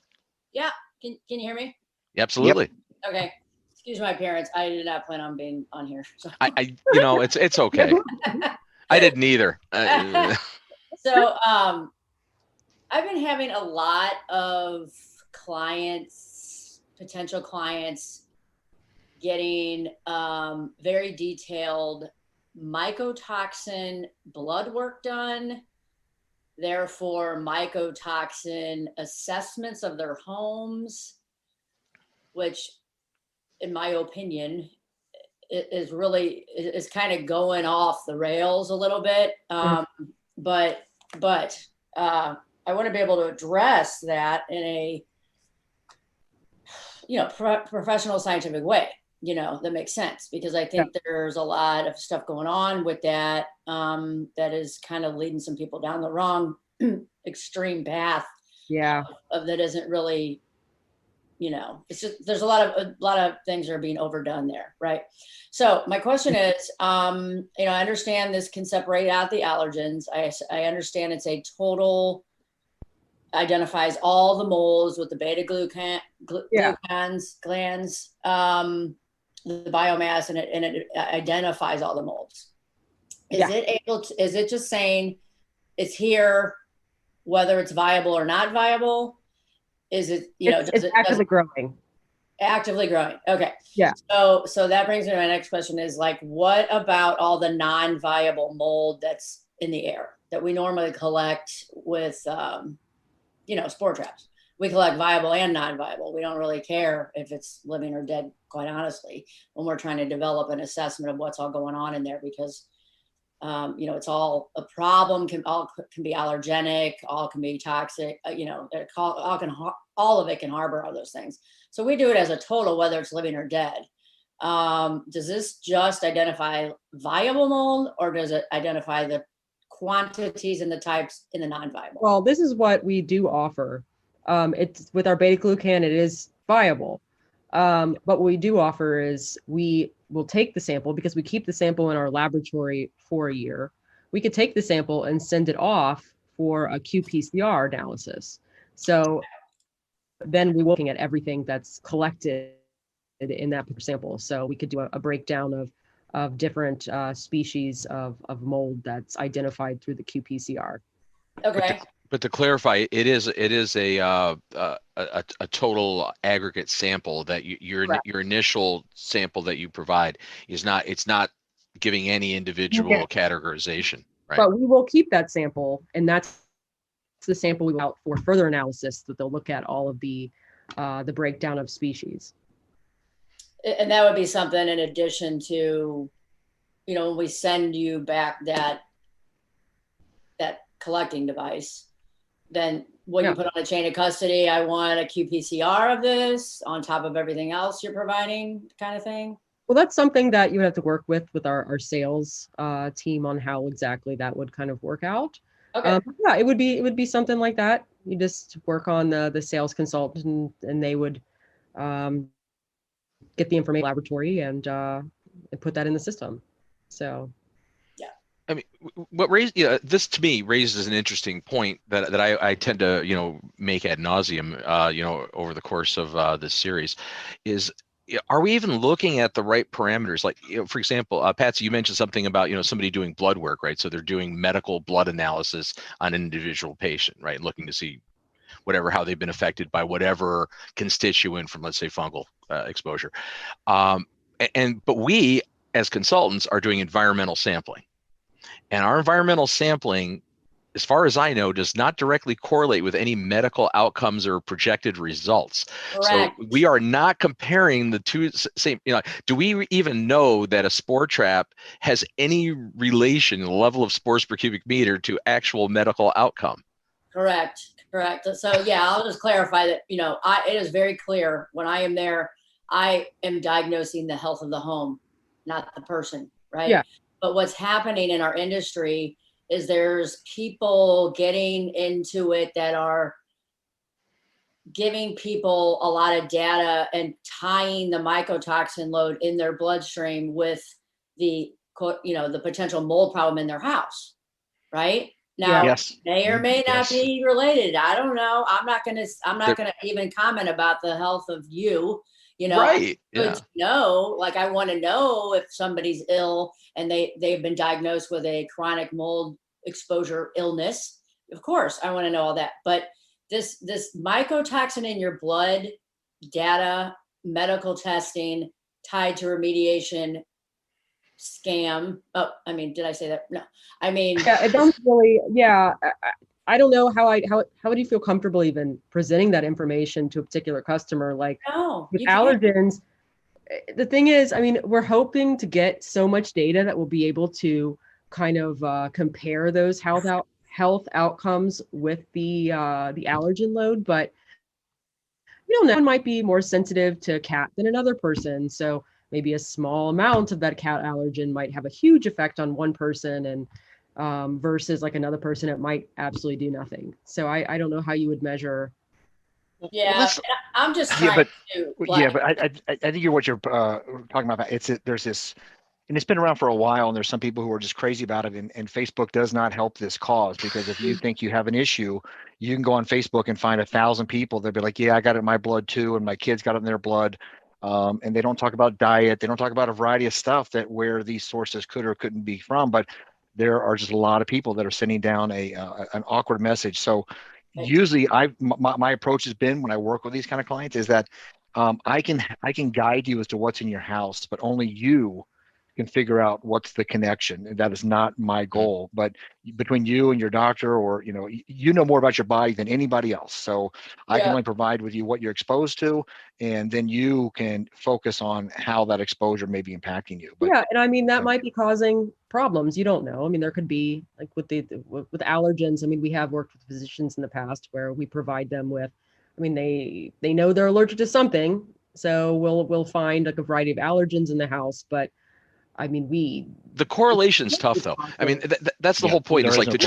Yeah. Can you hear me? Absolutely. Yep. Okay. Excuse my parents. I did not plan on being on here. So. It's okay. I didn't either. So I've been having a lot of potential clients, getting very detailed mycotoxin blood work done, therefore mycotoxin assessments of their homes, which in my opinion is kind of going off the rails a little bit. But I want to be able to address that in a professional scientific way, that makes sense, because I think there's a lot of stuff going on with that that is kind of leading some people down the wrong extreme path. Yeah. That isn't really, it's just, there's a lot of things that are being overdone there. Right. So my question is, I understand this can separate out the allergens. I understand it's a total, identifies all the molds with the beta glucans, glands, the biomass, and it identifies all the molds. Is it just saying it's here, whether it's viable or not viable? Is it, it's actively growing? Actively growing. Okay. Yeah. So that brings me to my next question is like, what about all the non-viable mold that's in the air that we normally collect with, spore traps? We collect viable and non-viable. We don't really care if it's living or dead, quite honestly, when we're trying to develop an assessment of what's all going on in there, because, it's all a problem, all can be allergenic, all can be toxic, all of it can harbor all those things. So we do it as a total, whether it's living or dead. Does this just identify viable mold, or does it identify the quantities and the types in the non-viable? Well, this is what we do offer. It's with our beta glucan, it is viable. But what we do offer is we will take the sample, because we keep the sample in our laboratory for a year. We could take the sample and send it off for a qPCR analysis. So then we're looking at everything that's collected in that sample. So we could do a breakdown of different species of mold that's identified through the qPCR. Okay. But to clarify, it is a total aggregate sample that your initial sample that you provide is not, it's not giving any individual categorization, right? But we will keep that sample, and that's the sample we go out for further analysis, that they'll look at all of the breakdown of species. And that would be something in addition to, when we send you back that collecting device, then when you put on a chain of custody, I want a qPCR of this on top of everything else you're providing, kind of thing. Well, that's something that you would have to work with our sales team on how exactly that would kind of work out. Okay. It would be something like that. You just work on the sales consultant, and they would get the information in the laboratory and put that in the system. So. I mean, what raised this to me raises an interesting point that I tend to make ad nauseum over the course of this series, is are we even looking at the right parameters? Like, for example, Patsy, you mentioned something about somebody doing blood work, right? So they're doing medical blood analysis on an individual patient, right? Looking to see how they've been affected by whatever constituent from, let's say, fungal exposure. But we as consultants are doing environmental sampling. And our environmental sampling, as far as I know, does not directly correlate with any medical outcomes or projected results. Correct. So we are not comparing the two same. Do we even know that a spore trap has any relation in the level of spores per cubic meter to actual medical outcome? Correct. So yeah, I'll just clarify that, it is very clear when I am there, I am diagnosing the health of the home, not the person, right? Yeah. But what's happening in our industry is there's people getting into it that are giving people a lot of data and tying the mycotoxin load in their bloodstream with the potential mold problem in their house, right? Now, Yes. may or may not Yes. be related. I don't know. I'm not gonna even comment about the health of you. Right. Good to know. Like, I want to know if somebody's ill and they've been diagnosed with a chronic mold exposure illness. Of course, I want to know all that. But this mycotoxin in your blood data, medical testing tied to remediation scam. Oh, I mean, did I say that? No. I mean, Yeah, it sounds really, yeah. I don't know how would you feel comfortable even presenting that information to a particular customer? Like, no, with you can't. allergens, the thing is, I mean, we're hoping to get so much data that we'll be able to kind of compare those health outcomes with the allergen load, but we don't know. One might be more sensitive to cat than another person, so maybe a small amount of that cat allergen might have a huge effect on one person, and versus like another person, it might absolutely do nothing. So I don't know how you would measure. Yeah, I'm just trying to. But I think what you're talking about. There's this, and it's been around for a while, and there's some people who are just crazy about it, and Facebook does not help this cause, because if you think you have an issue, you can go on Facebook and find 1,000 people. They'll be like, yeah, I got it in my blood too, and my kids got it in their blood. And they don't talk about diet. They don't talk about a variety of stuff that where these sources could or couldn't be from. But there are just a lot of people that are sending down an awkward message. So usually my approach has been, when I work with these kind of clients, is that I can guide you as to what's in your house, but only you can figure out what's the connection. And that is not my goal, but between you and your doctor, or you know more about your body than anybody else. So I can only provide with you what you're exposed to, and then you can focus on how that exposure may be impacting you. But, yeah, and I mean, that might be causing problems. You don't know. I mean, there could be, like with allergens. I mean, we have worked with physicians in the past where we provide them with, I mean, they know they're allergic to something, so we'll find like a variety of allergens in the house, but I mean, the correlation's tough, though. I mean, that's the whole point. Is like to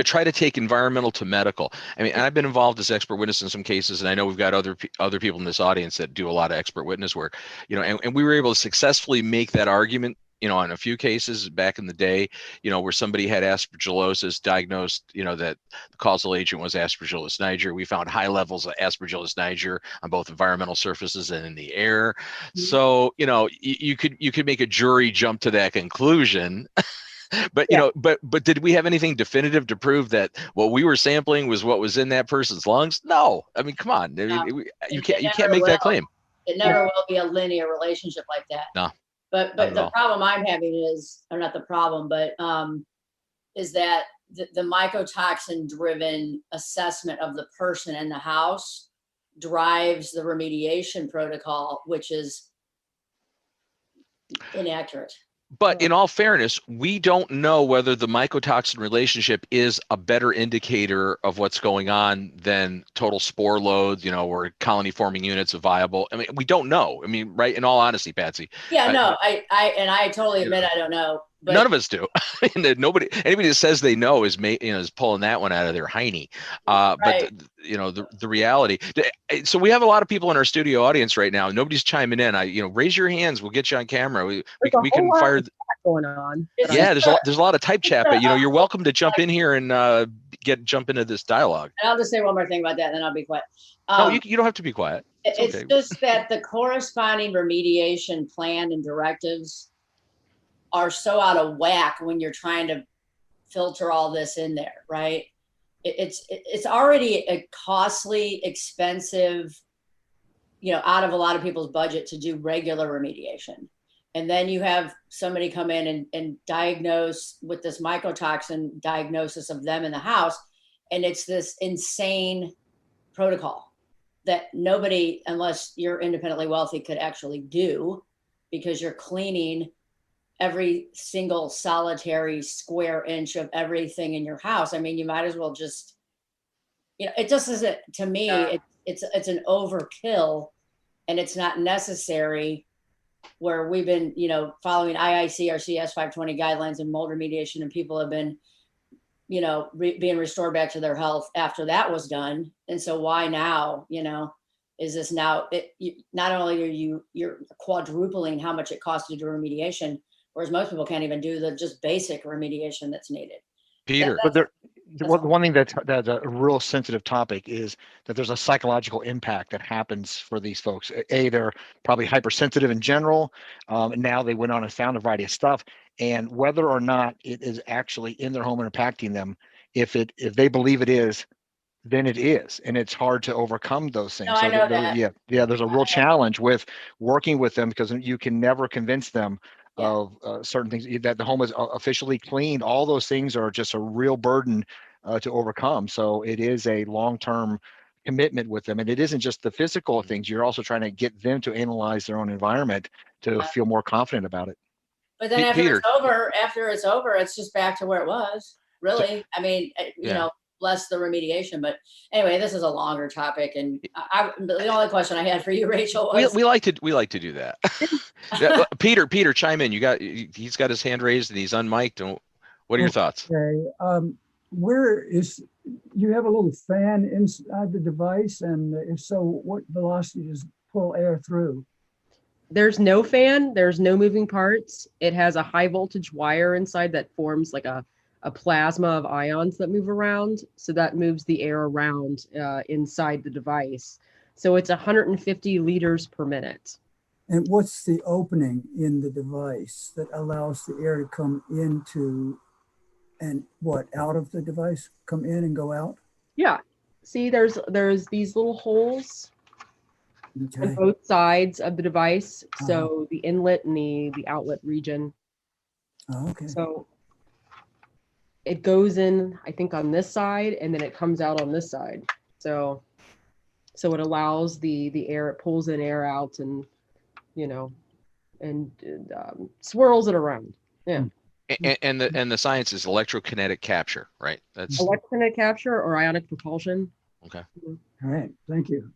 try to take environmental to medical. I mean, and I've been involved as expert witness in some cases, and I know we've got other people in this audience that do a lot of expert witness work. And we were able to successfully make that argument, on a few cases back in the day, where somebody had aspergillosis, diagnosed, that the causal agent was Aspergillus niger. We found high levels of Aspergillus niger on both environmental surfaces and in the air. So, you could make a jury jump to that conclusion. But but did we have anything definitive to prove that what we were sampling was what was in that person's lungs? No. I mean, come on. You can't make that claim. It never will be a linear relationship like that. No. But the problem I'm having is, or not the problem, but is that the mycotoxin driven assessment of the person in the house drives the remediation protocol, which is inaccurate. But in all fairness, we don't know whether the mycotoxin relationship is a better indicator of what's going on than total spore loads, or colony forming units of viable. I mean, we don't know. I mean, right? In all honesty, Patsy. Yeah, no, I totally admit I don't know. But none of us do. Anybody that says they know is pulling that one out of their hiney. But the reality. So we have a lot of people in our studio audience right now. Nobody's chiming in. Raise your hands. We'll get you on camera. We can fire. going on. Yeah, there's a lot of type chat, but you're welcome to jump in here and jump into this dialogue. And I'll just say one more thing about that, and then I'll be quiet. No, you don't have to be quiet. It's okay. just that the corresponding remediation plan and directives are so out of whack when you're trying to filter all this in there, right? It's already a costly, expensive, out of a lot of people's budget to do regular remediation. And then you have somebody come in and diagnose with this mycotoxin diagnosis of them in the house. And it's this insane protocol that nobody, unless you're independently wealthy, could actually do, because you're cleaning every single solitary square inch of everything in your house. I mean, you might as well just, it just isn't, to me, it's an overkill, and it's not necessary, where we've been, following IICRC S520 guidelines and mold remediation, and people have been, being restored back to their health after that was done. And so why now, is this now, not only are you're quadrupling how much it costs to do remediation, whereas most people can't even do the just basic remediation that's needed. Peter. But one thing that's a real sensitive topic is that there's a psychological impact that happens for these folks. They're probably hypersensitive in general. And now they went on and found a variety of stuff. And whether or not it is actually in their home and impacting them, if they believe it is, then it is. And it's hard to overcome those things. No, I know that. Yeah, there's a real challenge with working with them, because you can never convince them of certain things, that the home is officially cleaned. All those things are just a real burden to overcome. So it is a long-term commitment with them. And it isn't just the physical things. You're also trying to get them to analyze their own environment to feel more confident about it. But then after it's over, it's just back to where it was, really. I mean, less the remediation. But anyway, this is a longer topic. And the only question I had for you, Rachel, was we like to do that. Peter, chime in. He's got his hand raised and he's unmiked. What are your thoughts? Okay. You have a little fan inside the device, and if so, what velocity does it pull air through? There's no fan, there's no moving parts. It has a high voltage wire inside that forms like a plasma of ions that move around. So that moves the air around inside the device. So it's 150 liters per minute. And what's the opening in the device that allows the air to come into and out of the device, come in and go out? Yeah. See, there's these little holes Okay. on both sides of the device. So the inlet and the outlet region. Oh, okay. So it goes in, I think, on this side, and then it comes out on this side. So it allows the air, it pulls in air out, and swirls it around. Yeah. And the science is electrokinetic capture, right? That's Electrokinetic capture or ionic propulsion. okay. All right. Thank you.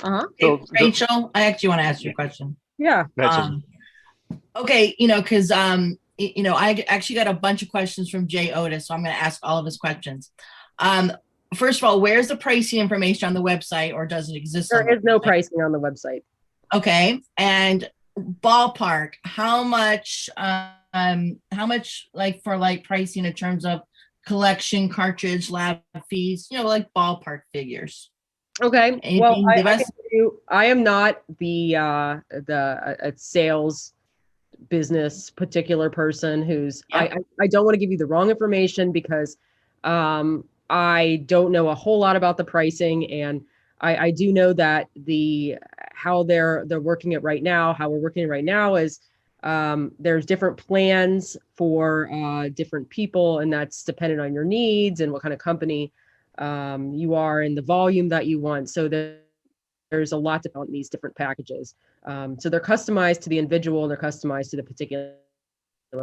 So, Rachel, I actually want to ask you a question. Yeah. Okay, because I actually got a bunch of questions from Jay Otis, so I'm going to ask all of his questions. First of all, where's the pricing information on the website, or does it exist? There is no pricing on the website. Okay, and ballpark, how much like for pricing in terms of collection, cartridge, lab fees, like ballpark figures? Okay. Anything Well, give us? I am not the sales business particular person who's Yeah. I don't want to give you the wrong information, because I don't know a whole lot about the pricing, and I do know that how they're working it right now, how we're working it right now is there's different plans for different people, and that's dependent on your needs and what kind of company you are and the volume that you want. So there's a lot on these different packages. So they're customized to the individual, and they're customized to the particular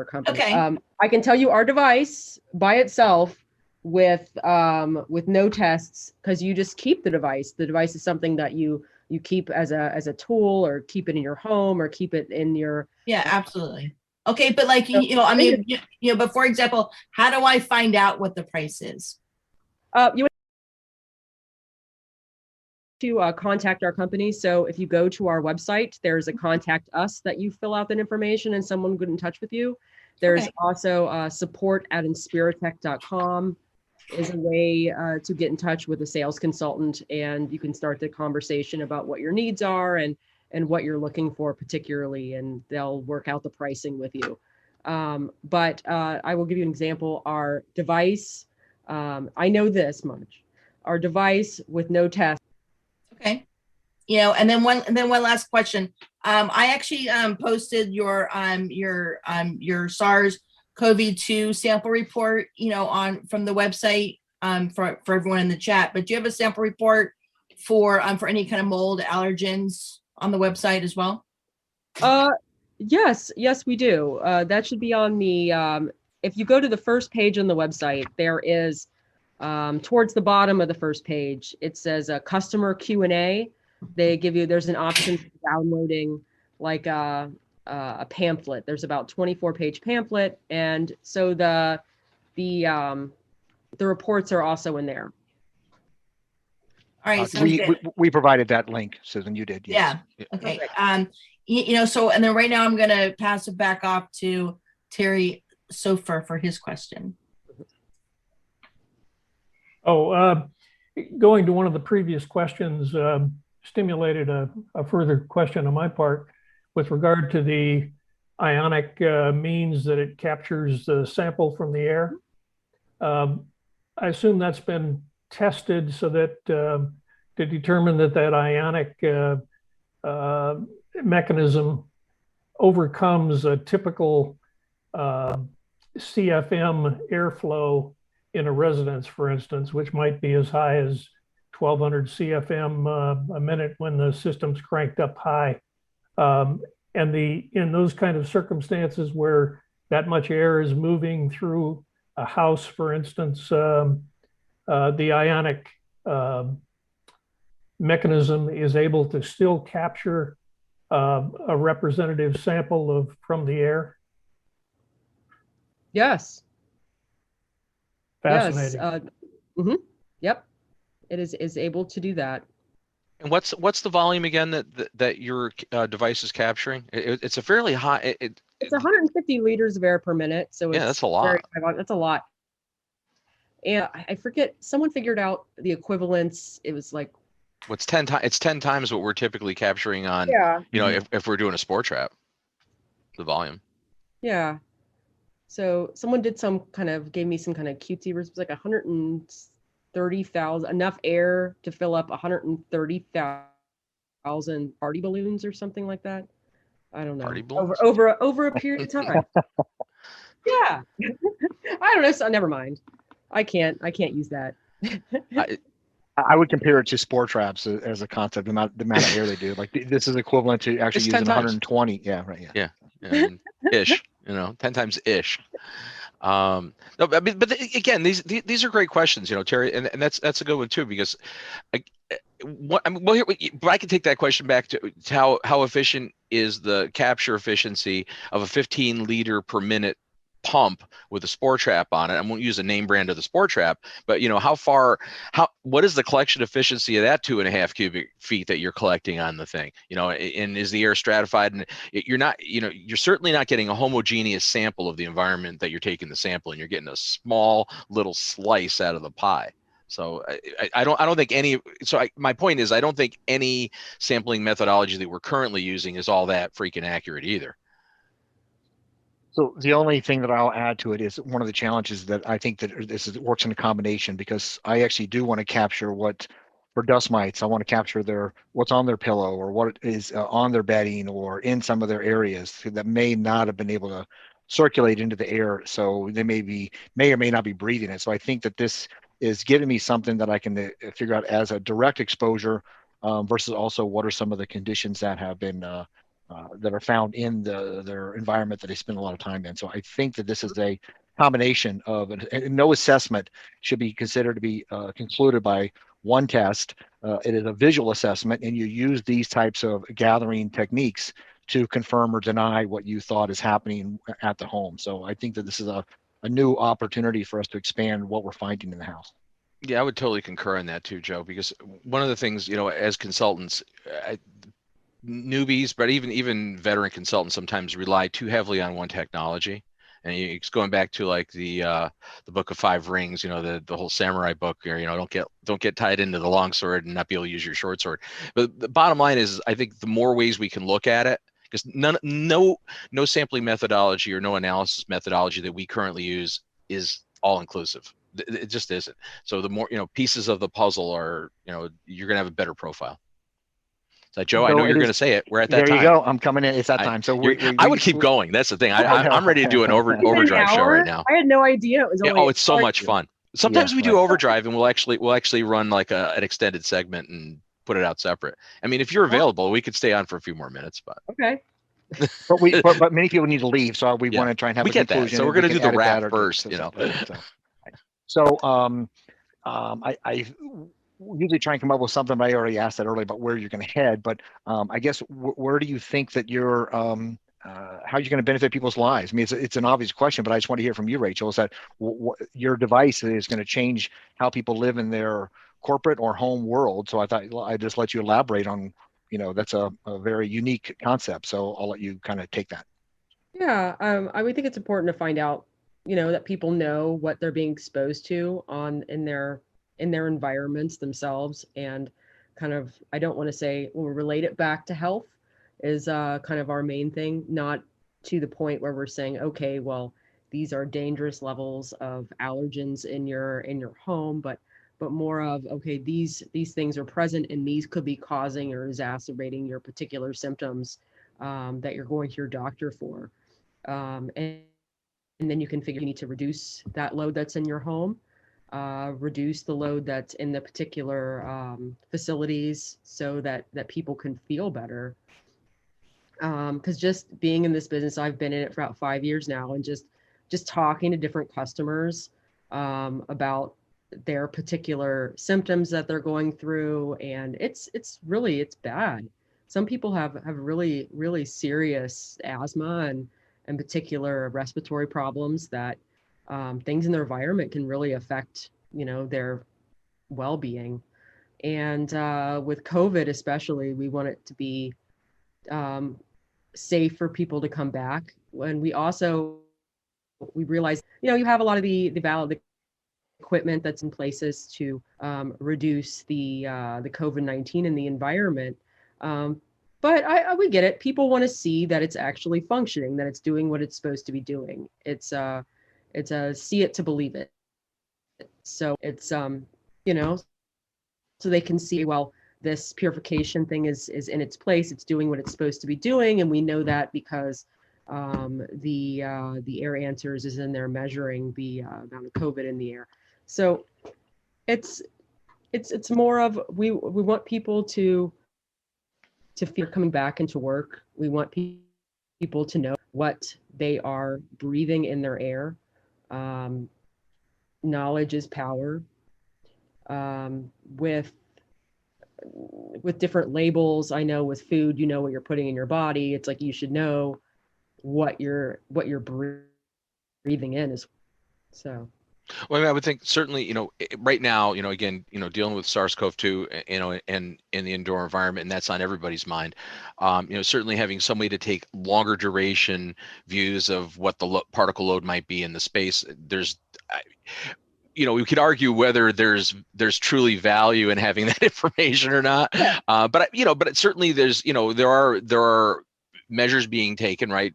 company. Okay. I can tell you our device by itself with no tests, because you just keep the device. The device is something that you keep as a tool, or keep it in your home, or keep it in your. Yeah, absolutely. Okay, but but for example, how do I find out what the price is? You to contact our company. So if you go to our website, there's a contact us that you fill out that information and someone will get in touch with you. There's Okay. also support@inspirotec.com is a way to get in touch with a sales consultant, and you can start the conversation about what your needs are and what you're looking for particularly, and they'll work out the pricing with you. But I will give you an example. Our device, I know this much, our device with no test. Okay. And then one last question. I actually posted your SARS-CoV-2 sample report, from the website for everyone in the chat. But do you have a sample report for any kind of mold allergens on the website as well? Yes, we do. That should be on the if you go to the first page on the website, there is towards the bottom of the first page, it says a customer Q&A. There's an option for downloading like a pamphlet. There's about 24-page pamphlet, and so the reports are also in there. All right. We provided that link, Susan. You did. Yes. Yeah. Okay. So, and then right now I'm going to pass it back off to Terry Sofer for his question. Going to one of the previous questions stimulated a further question on my part with regard to the ionic means that it captures the sample from the air. I assume that's been tested so that to determine that ionic mechanism overcomes a typical CFM airflow in a residence, for instance, which might be as high as 1200 CFM a minute when the system's cranked up high. And in those kind of circumstances where that much air is moving through a house, for instance, the ionic mechanism is able to still capture a representative sample from the air. Yes. Fascinating. Yes. Yep. It is able to do that. And what's the volume again that your device is capturing? It's a fairly high. It's 150 liters of air per minute. So yeah, that's a lot. That's a lot. And I forget, someone figured out the equivalence. It was like, it's 10 times what we're typically capturing on, if we're doing a spore trap, the volume. Yeah. So someone gave me some kind of cutesy, it was like 130,000, enough air to fill up 130,000 party balloons or something like that. I don't know. Party balloons? Over a period of time. Yeah. I don't know. So never mind. I can't use that. I would compare it to spore traps as a concept, the amount of air they do. Like this is equivalent to actually using 120. Yeah, right. Yeah. Ish, 10 times ish. No, but again, these are great questions, Terry, and that's a good one too, because I can take that question back to how efficient is the capture efficiency of a 15 liter per minute pump with a spore trap on it. I won't use a name brand of the spore trap, but what is the collection efficiency of that 2.5 cubic feet that you're collecting on the thing? And is the air stratified? And you're certainly not getting a homogeneous sample of the environment that you're taking the sample, and you're getting a small little slice out of the pie. So I don't think any. So my point is, I don't think any sampling methodology that we're currently using is all that freaking accurate either. So the only thing that I'll add to it is one of the challenges that I think that it works in a combination, because I actually do want to capture for dust mites, I want to capture what's on their pillow or what is on their bedding or in some of their areas that may not have been able to circulate into the air. So they may or may not be breathing it. So I think that this is giving me something that I can figure out as a direct exposure versus also what are some of the conditions that have been that are found in their environment that they spend a lot of time in. So I think that this is a combination of, and no assessment should be considered to be concluded by one test. It is a visual assessment, and you use these types of gathering techniques to confirm or deny what you thought is happening at the home. So I think that this is a new opportunity for us to expand what we're finding in the house. Yeah, I would totally concur on that too, Joe, because one of the things, as consultants, newbies, but even veteran consultants sometimes rely too heavily on one technology. And it's going back to like the Book of Five Rings, the whole samurai book, or don't get tied into the long sword and not be able to use your short sword. But the bottom line is, I think the more ways we can look at it, because no sampling methodology or no analysis methodology that we currently use is all inclusive. It just isn't. So the more pieces of the puzzle are, you're gonna have a better profile. So Joe, I know you're going to say it. We're at that there time. you go. I'm coming in. It's that time. So I would keep going. That's the thing. I'm ready to do an overdrive show right now. I had no idea it was. Oh, it's so much fun. Sometimes we do overdrive, and we'll actually run like an extended segment and put it out separate. I mean, if you're available, we could stay on for a few more minutes. But okay. but many people need to leave, so we want to try and have a conclusion. So we're going to do the wrap first. So I usually try and come up with something, but I already asked that earlier about where you're going to head. But I guess where do you think that you're, how you're going to benefit people's lives? I mean, it's an obvious question, but I just want to hear from you, Rachel. Is that your device is going to change how people live in their corporate or home world? So I thought I'd just let you elaborate on, that's a very unique concept. So I'll let you kind of take that. Yeah, I would think it's important to find out, that people know what they're being exposed to in their environments themselves, and kind of, I don't want to say we'll relate it back to health is kind of our main thing, not to the point where we're saying, okay, well, these are dangerous levels of allergens in your home, but more of, okay, these things are present and these could be causing or exacerbating your particular symptoms that you're going to your doctor for. And then you can figure you need to reduce that load that's in your home, reduce the load that's in the particular facilities so that people can feel better. Because just being in this business, I've been in it for about 5 years now, and just talking to different customers about their particular symptoms that they're going through, and it's bad. Some people have really, really serious asthma and particular respiratory problems that things in their environment can really affect, their well-being. And with COVID especially, we want it to be safe for people to come back. When we realize, you have a lot of the valid equipment that's in places to reduce the COVID-19 in the environment. But we get it. People want to see that it's actually functioning, that it's doing what it's supposed to be doing. It's a see it to believe it. So it's so they can see, well, this purification thing is in its place. It's doing what it's supposed to be doing, and we know that because the AirAnswers is in there measuring the amount of COVID in the air. So it's more of we want people to feel coming back into work. We want people to know what they are breathing in their air. Knowledge is power. With different labels, I know with food, what you're putting in your body. It's like you should know what you're breathing in is. So. Well, I mean, I would think certainly, right now, again, dealing with SARS-CoV-2, and in the indoor environment, and that's on everybody's mind. Certainly having some way to take longer duration views of what the particle load might be in the space. We could argue whether there's truly value in having that information or not. But certainly there's, there are measures being taken, right?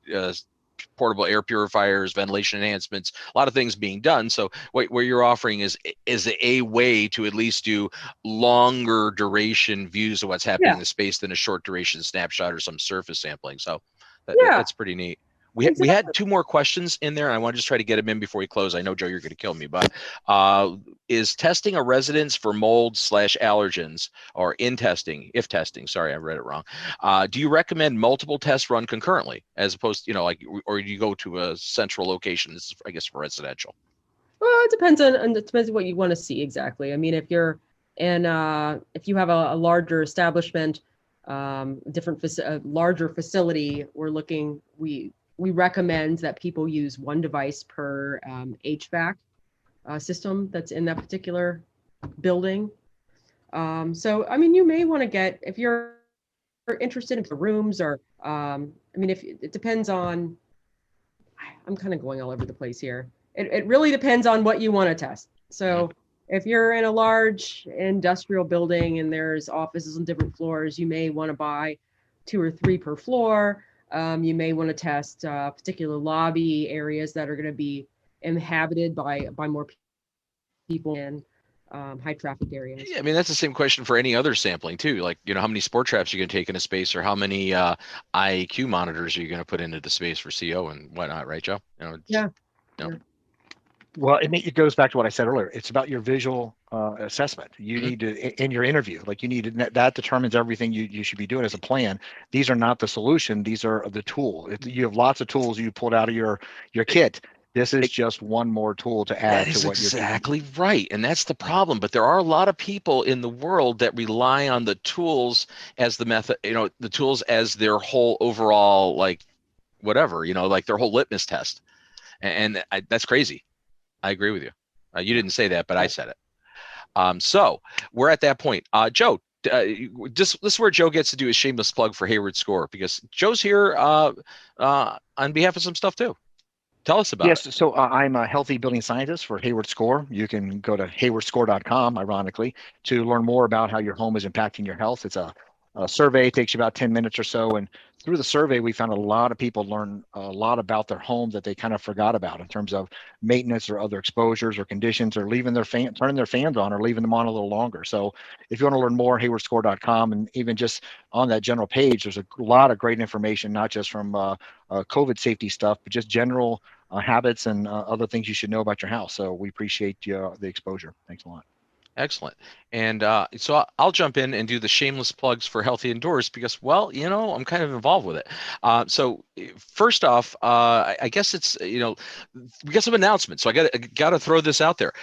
Portable air purifiers, ventilation enhancements, a lot of things being done. So what you're offering is a way to at least do longer duration views of what's happening in the space than a short duration snapshot or some surface sampling. So that's pretty neat. We had two more questions in there, and I want to just try to get them in before we close. I know, Joe, you're going to kill me, but is testing a residence for mold/allergens, or if testing, sorry, I read it wrong. Do you recommend multiple tests run concurrently as opposed to, or do you go to a central location, I guess, for residential? Well, it depends on what you want to see exactly. I mean, if you're if you have a larger establishment, larger facility, we recommend that people use one device per HVAC system that's in that particular building. So, I mean, you may want to get, if you're interested in the rooms or, I mean, if it depends on, I'm kind of going all over the place here. It really depends on what you want to test. So if you're in a large industrial building and there's offices on different floors, you may want to buy 2 or 3 per floor. You may want to test particular lobby areas that are going to be inhabited by more people in high traffic areas. Yeah, I mean, that's the same question for any other sampling too. Like, how many sport traps you can take in a space, or how many IAQ monitors are you going to put into the space for CO and whatnot, right, Joe? Yeah. Well, it goes back to what I said earlier. It's about your visual assessment. You need to, in your interview, like you need to, that determines everything you should be doing as a plan. These are not the solution. These are the tool. You have lots of tools you pulled out of your kit. This is just one more tool to add to what you're doing. Exactly right. And that's the problem. But there are a lot of people in the world that rely on the tools as the method, the tools as their whole overall, like whatever, like their whole litmus test. And that's crazy. I agree with you. You didn't say that, but I said it. So we're at that point. Joe, this is where Joe gets to do his shameless plug for Hayward Score, because Joe's here on behalf of some stuff too. Tell us about it. Yes, so I'm a healthy building scientist for Hayward Score. You can go to haywardscore.com, ironically, to learn more about how your home is impacting your health. It's a survey. It takes you about 10 minutes or so. And through the survey, we found a lot of people learn a lot about their home that they kind of forgot about in terms of maintenance or other exposures or conditions, or leaving turning their fans on or leaving them on a little longer. So if you want to learn more, haywardscore.com, and even just on that general page, there's a lot of great information, not just from COVID safety stuff, but just general habits and other things you should know about your house. So we appreciate the exposure. Thanks a lot. Excellent. And so I'll jump in and do the shameless plugs for Healthy Indoors, because, well, I'm kind of involved with it. So first off, I guess it's, we got some announcements. So I got to throw this out there.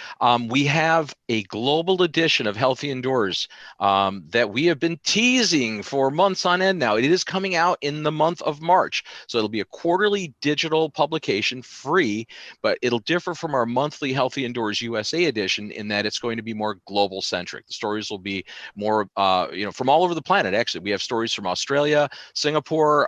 We have a global edition of Healthy Indoors that we have been teasing for months on end now. It is coming out in the month of March. So it'll be a quarterly digital publication, free, but it'll differ from our monthly Healthy Indoors USA edition in that it's going to be more global centric. The stories will be more, from all over the planet. Actually, we have stories from Australia, Singapore.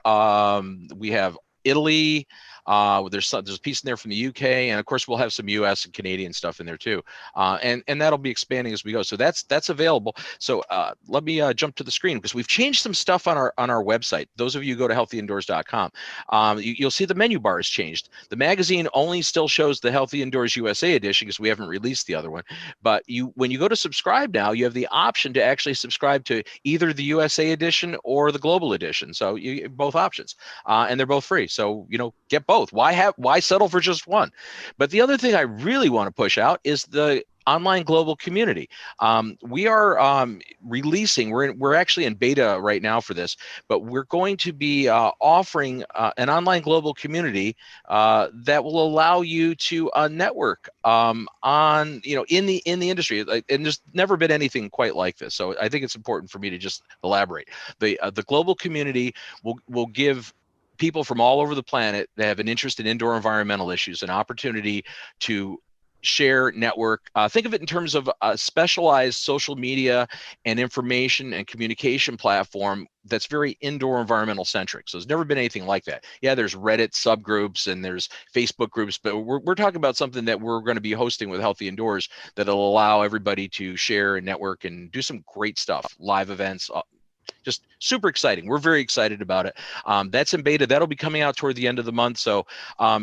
We have Italy. There's a piece in there from the UK, and of course we'll have some US and Canadian stuff in there too, and that'll be expanding as we go. So that's available. So let me jump to the screen, because we've changed some stuff on our website. Those of you who go to healthyindoors.com, you'll see the menu bar has changed. The magazine only still shows the Healthy Indoors USA edition because we haven't released the other one. But when you go to subscribe now, you have the option to actually subscribe to either the USA edition or the global edition. So you both options, and they're both free. So get both. Why settle for just one? But the other thing I really want to push out is the online global community. We are releasing, we're actually in beta right now for this, but we're going to be offering an online global community that will allow you to network on in the industry. And there's never been anything quite like this. So I think it's important for me to just elaborate. The global community will give people from all over the planet that have an interest in indoor environmental issues an opportunity to share, network. Think of it in terms of a specialized social media and information and communication platform that's very indoor environmental centric. So there's never been anything like that. Yeah, there's Reddit subgroups and there's Facebook groups, but we're talking about something that we're going to be hosting with Healthy Indoors that'll allow everybody to share and network and do some great stuff, live events. Just super exciting. We're very excited about it. That's in beta. That'll be coming out toward the end of the month. So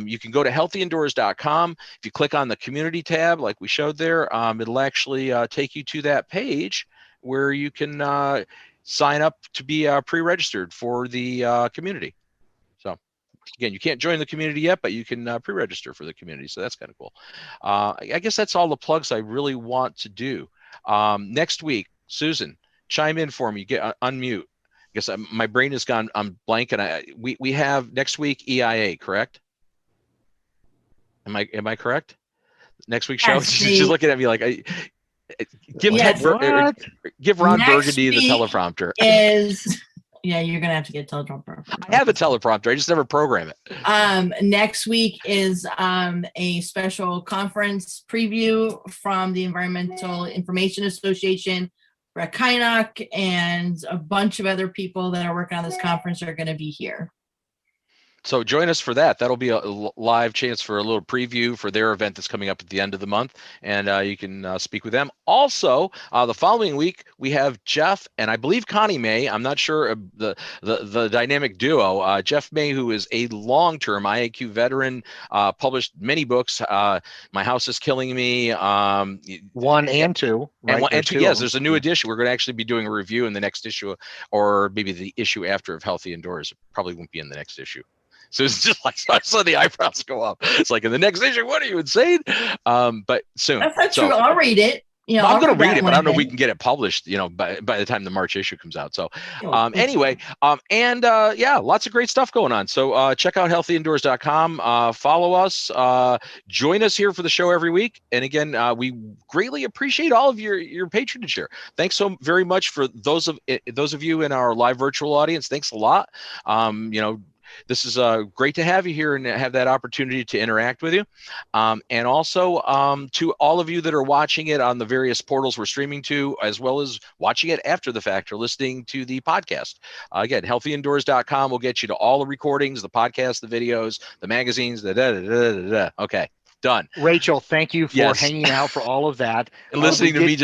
you can go to healthyindoors.com. If you click on the community tab, like we showed there, it'll actually take you to that page where you can sign up to be pre-registered for the community. So again, you can't join the community yet, but you can pre-register for the community. So that's kind of cool. I guess that's all the plugs I really want to do. Next week, Susan, chime in for me. Get unmute. I guess my brain has gone. I'm blank, and we have next week EIA, correct? Am I correct? Next week's show. She's looking at me like give Ron Burgundy the teleprompter. Yeah, you're gonna have to get a teleprompter. I have a teleprompter. I just never program it. Next week is a special conference preview from the Environmental Information Association. Brett Kynock and a bunch of other people that are working on this conference are going to be here. So join us for that. That'll be a live chance for a little preview for their event that's coming up at the end of the month, and you can speak with them. Also, the following week we have Jeff and I believe Connie May. I'm not sure the dynamic duo. Jeff May, who is a long-term IAQ veteran, published many books. My House is Killing Me. 1 and 2. Right? And two, yes, there's a new edition. We're going to actually be doing a review in the next issue, or maybe the issue after of Healthy Indoors. It probably won't be in the next issue. So it's just like, I saw the eyebrows go up. It's like, in the next issue, what are you, insane? But soon. That's not true. I'll read it. I'm going to read it, but I don't know if we can get it published, by the time the March issue comes out. So anyway, lots of great stuff going on. So check out healthyindoors.com, follow us, join us here for the show every week. And again, we greatly appreciate all of your patronage here. Thanks so very much for those of you in our live virtual audience. Thanks a lot. This is great to have you here and have that opportunity to interact with you. And also to all of you that are watching it on the various portals we're streaming to, as well as watching it after the fact or listening to the podcast. Again, healthyindoors.com will get you to all the recordings, the podcasts, the videos, the magazines, Okay, done. Rachel, thank you for hanging out for all of that. And listening to me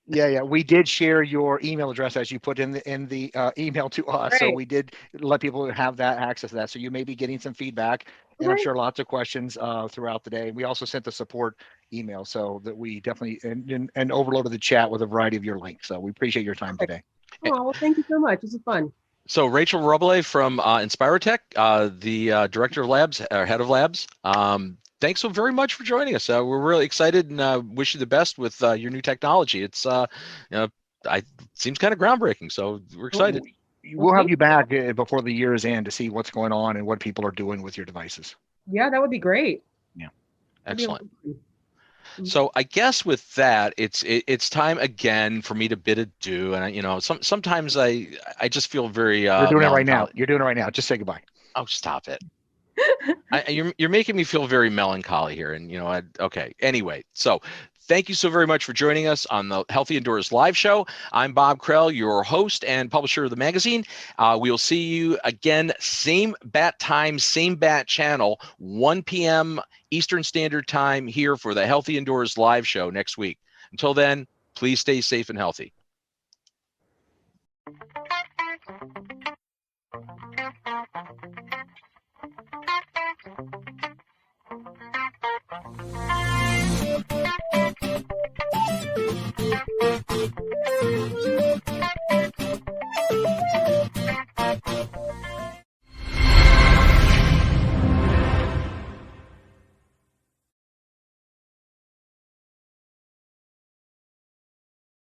Yeah, we did share your email address as you put in the email to us. Great. So we did let people have that access to that. So you may be getting some feedback, and I'm sure lots of questions throughout the day. We also sent the support email, so that we definitely and overloaded the chat with a variety of your links. So we appreciate your time today. Oh, well, thank you so much. This is fun. So Rachel Reboulet from Inspirotec, the director of labs, or head of labs. Thanks so very much for joining us. We're really excited and wish you the best with your new technology. It's seems kind of groundbreaking, so we're excited. We'll have you back before the year's end to see what's going on and what people are doing with your devices. Yeah, that would be great. Yeah, excellent. So I guess with that, it's time again for me to bid adieu. And sometimes I just feel very. You're doing it right now. You're doing it right now. Just say goodbye. Oh, stop it. You're making me feel very melancholy here, and okay. Anyway, so thank you so very much for joining us on the Healthy Indoors live show. I'm Bob Krell, your host and publisher of the magazine. We'll see you again, same bat time, same bat channel, 1 p.m. Eastern Standard Time here for the Healthy Indoors live show next week. Until then, please stay safe and healthy.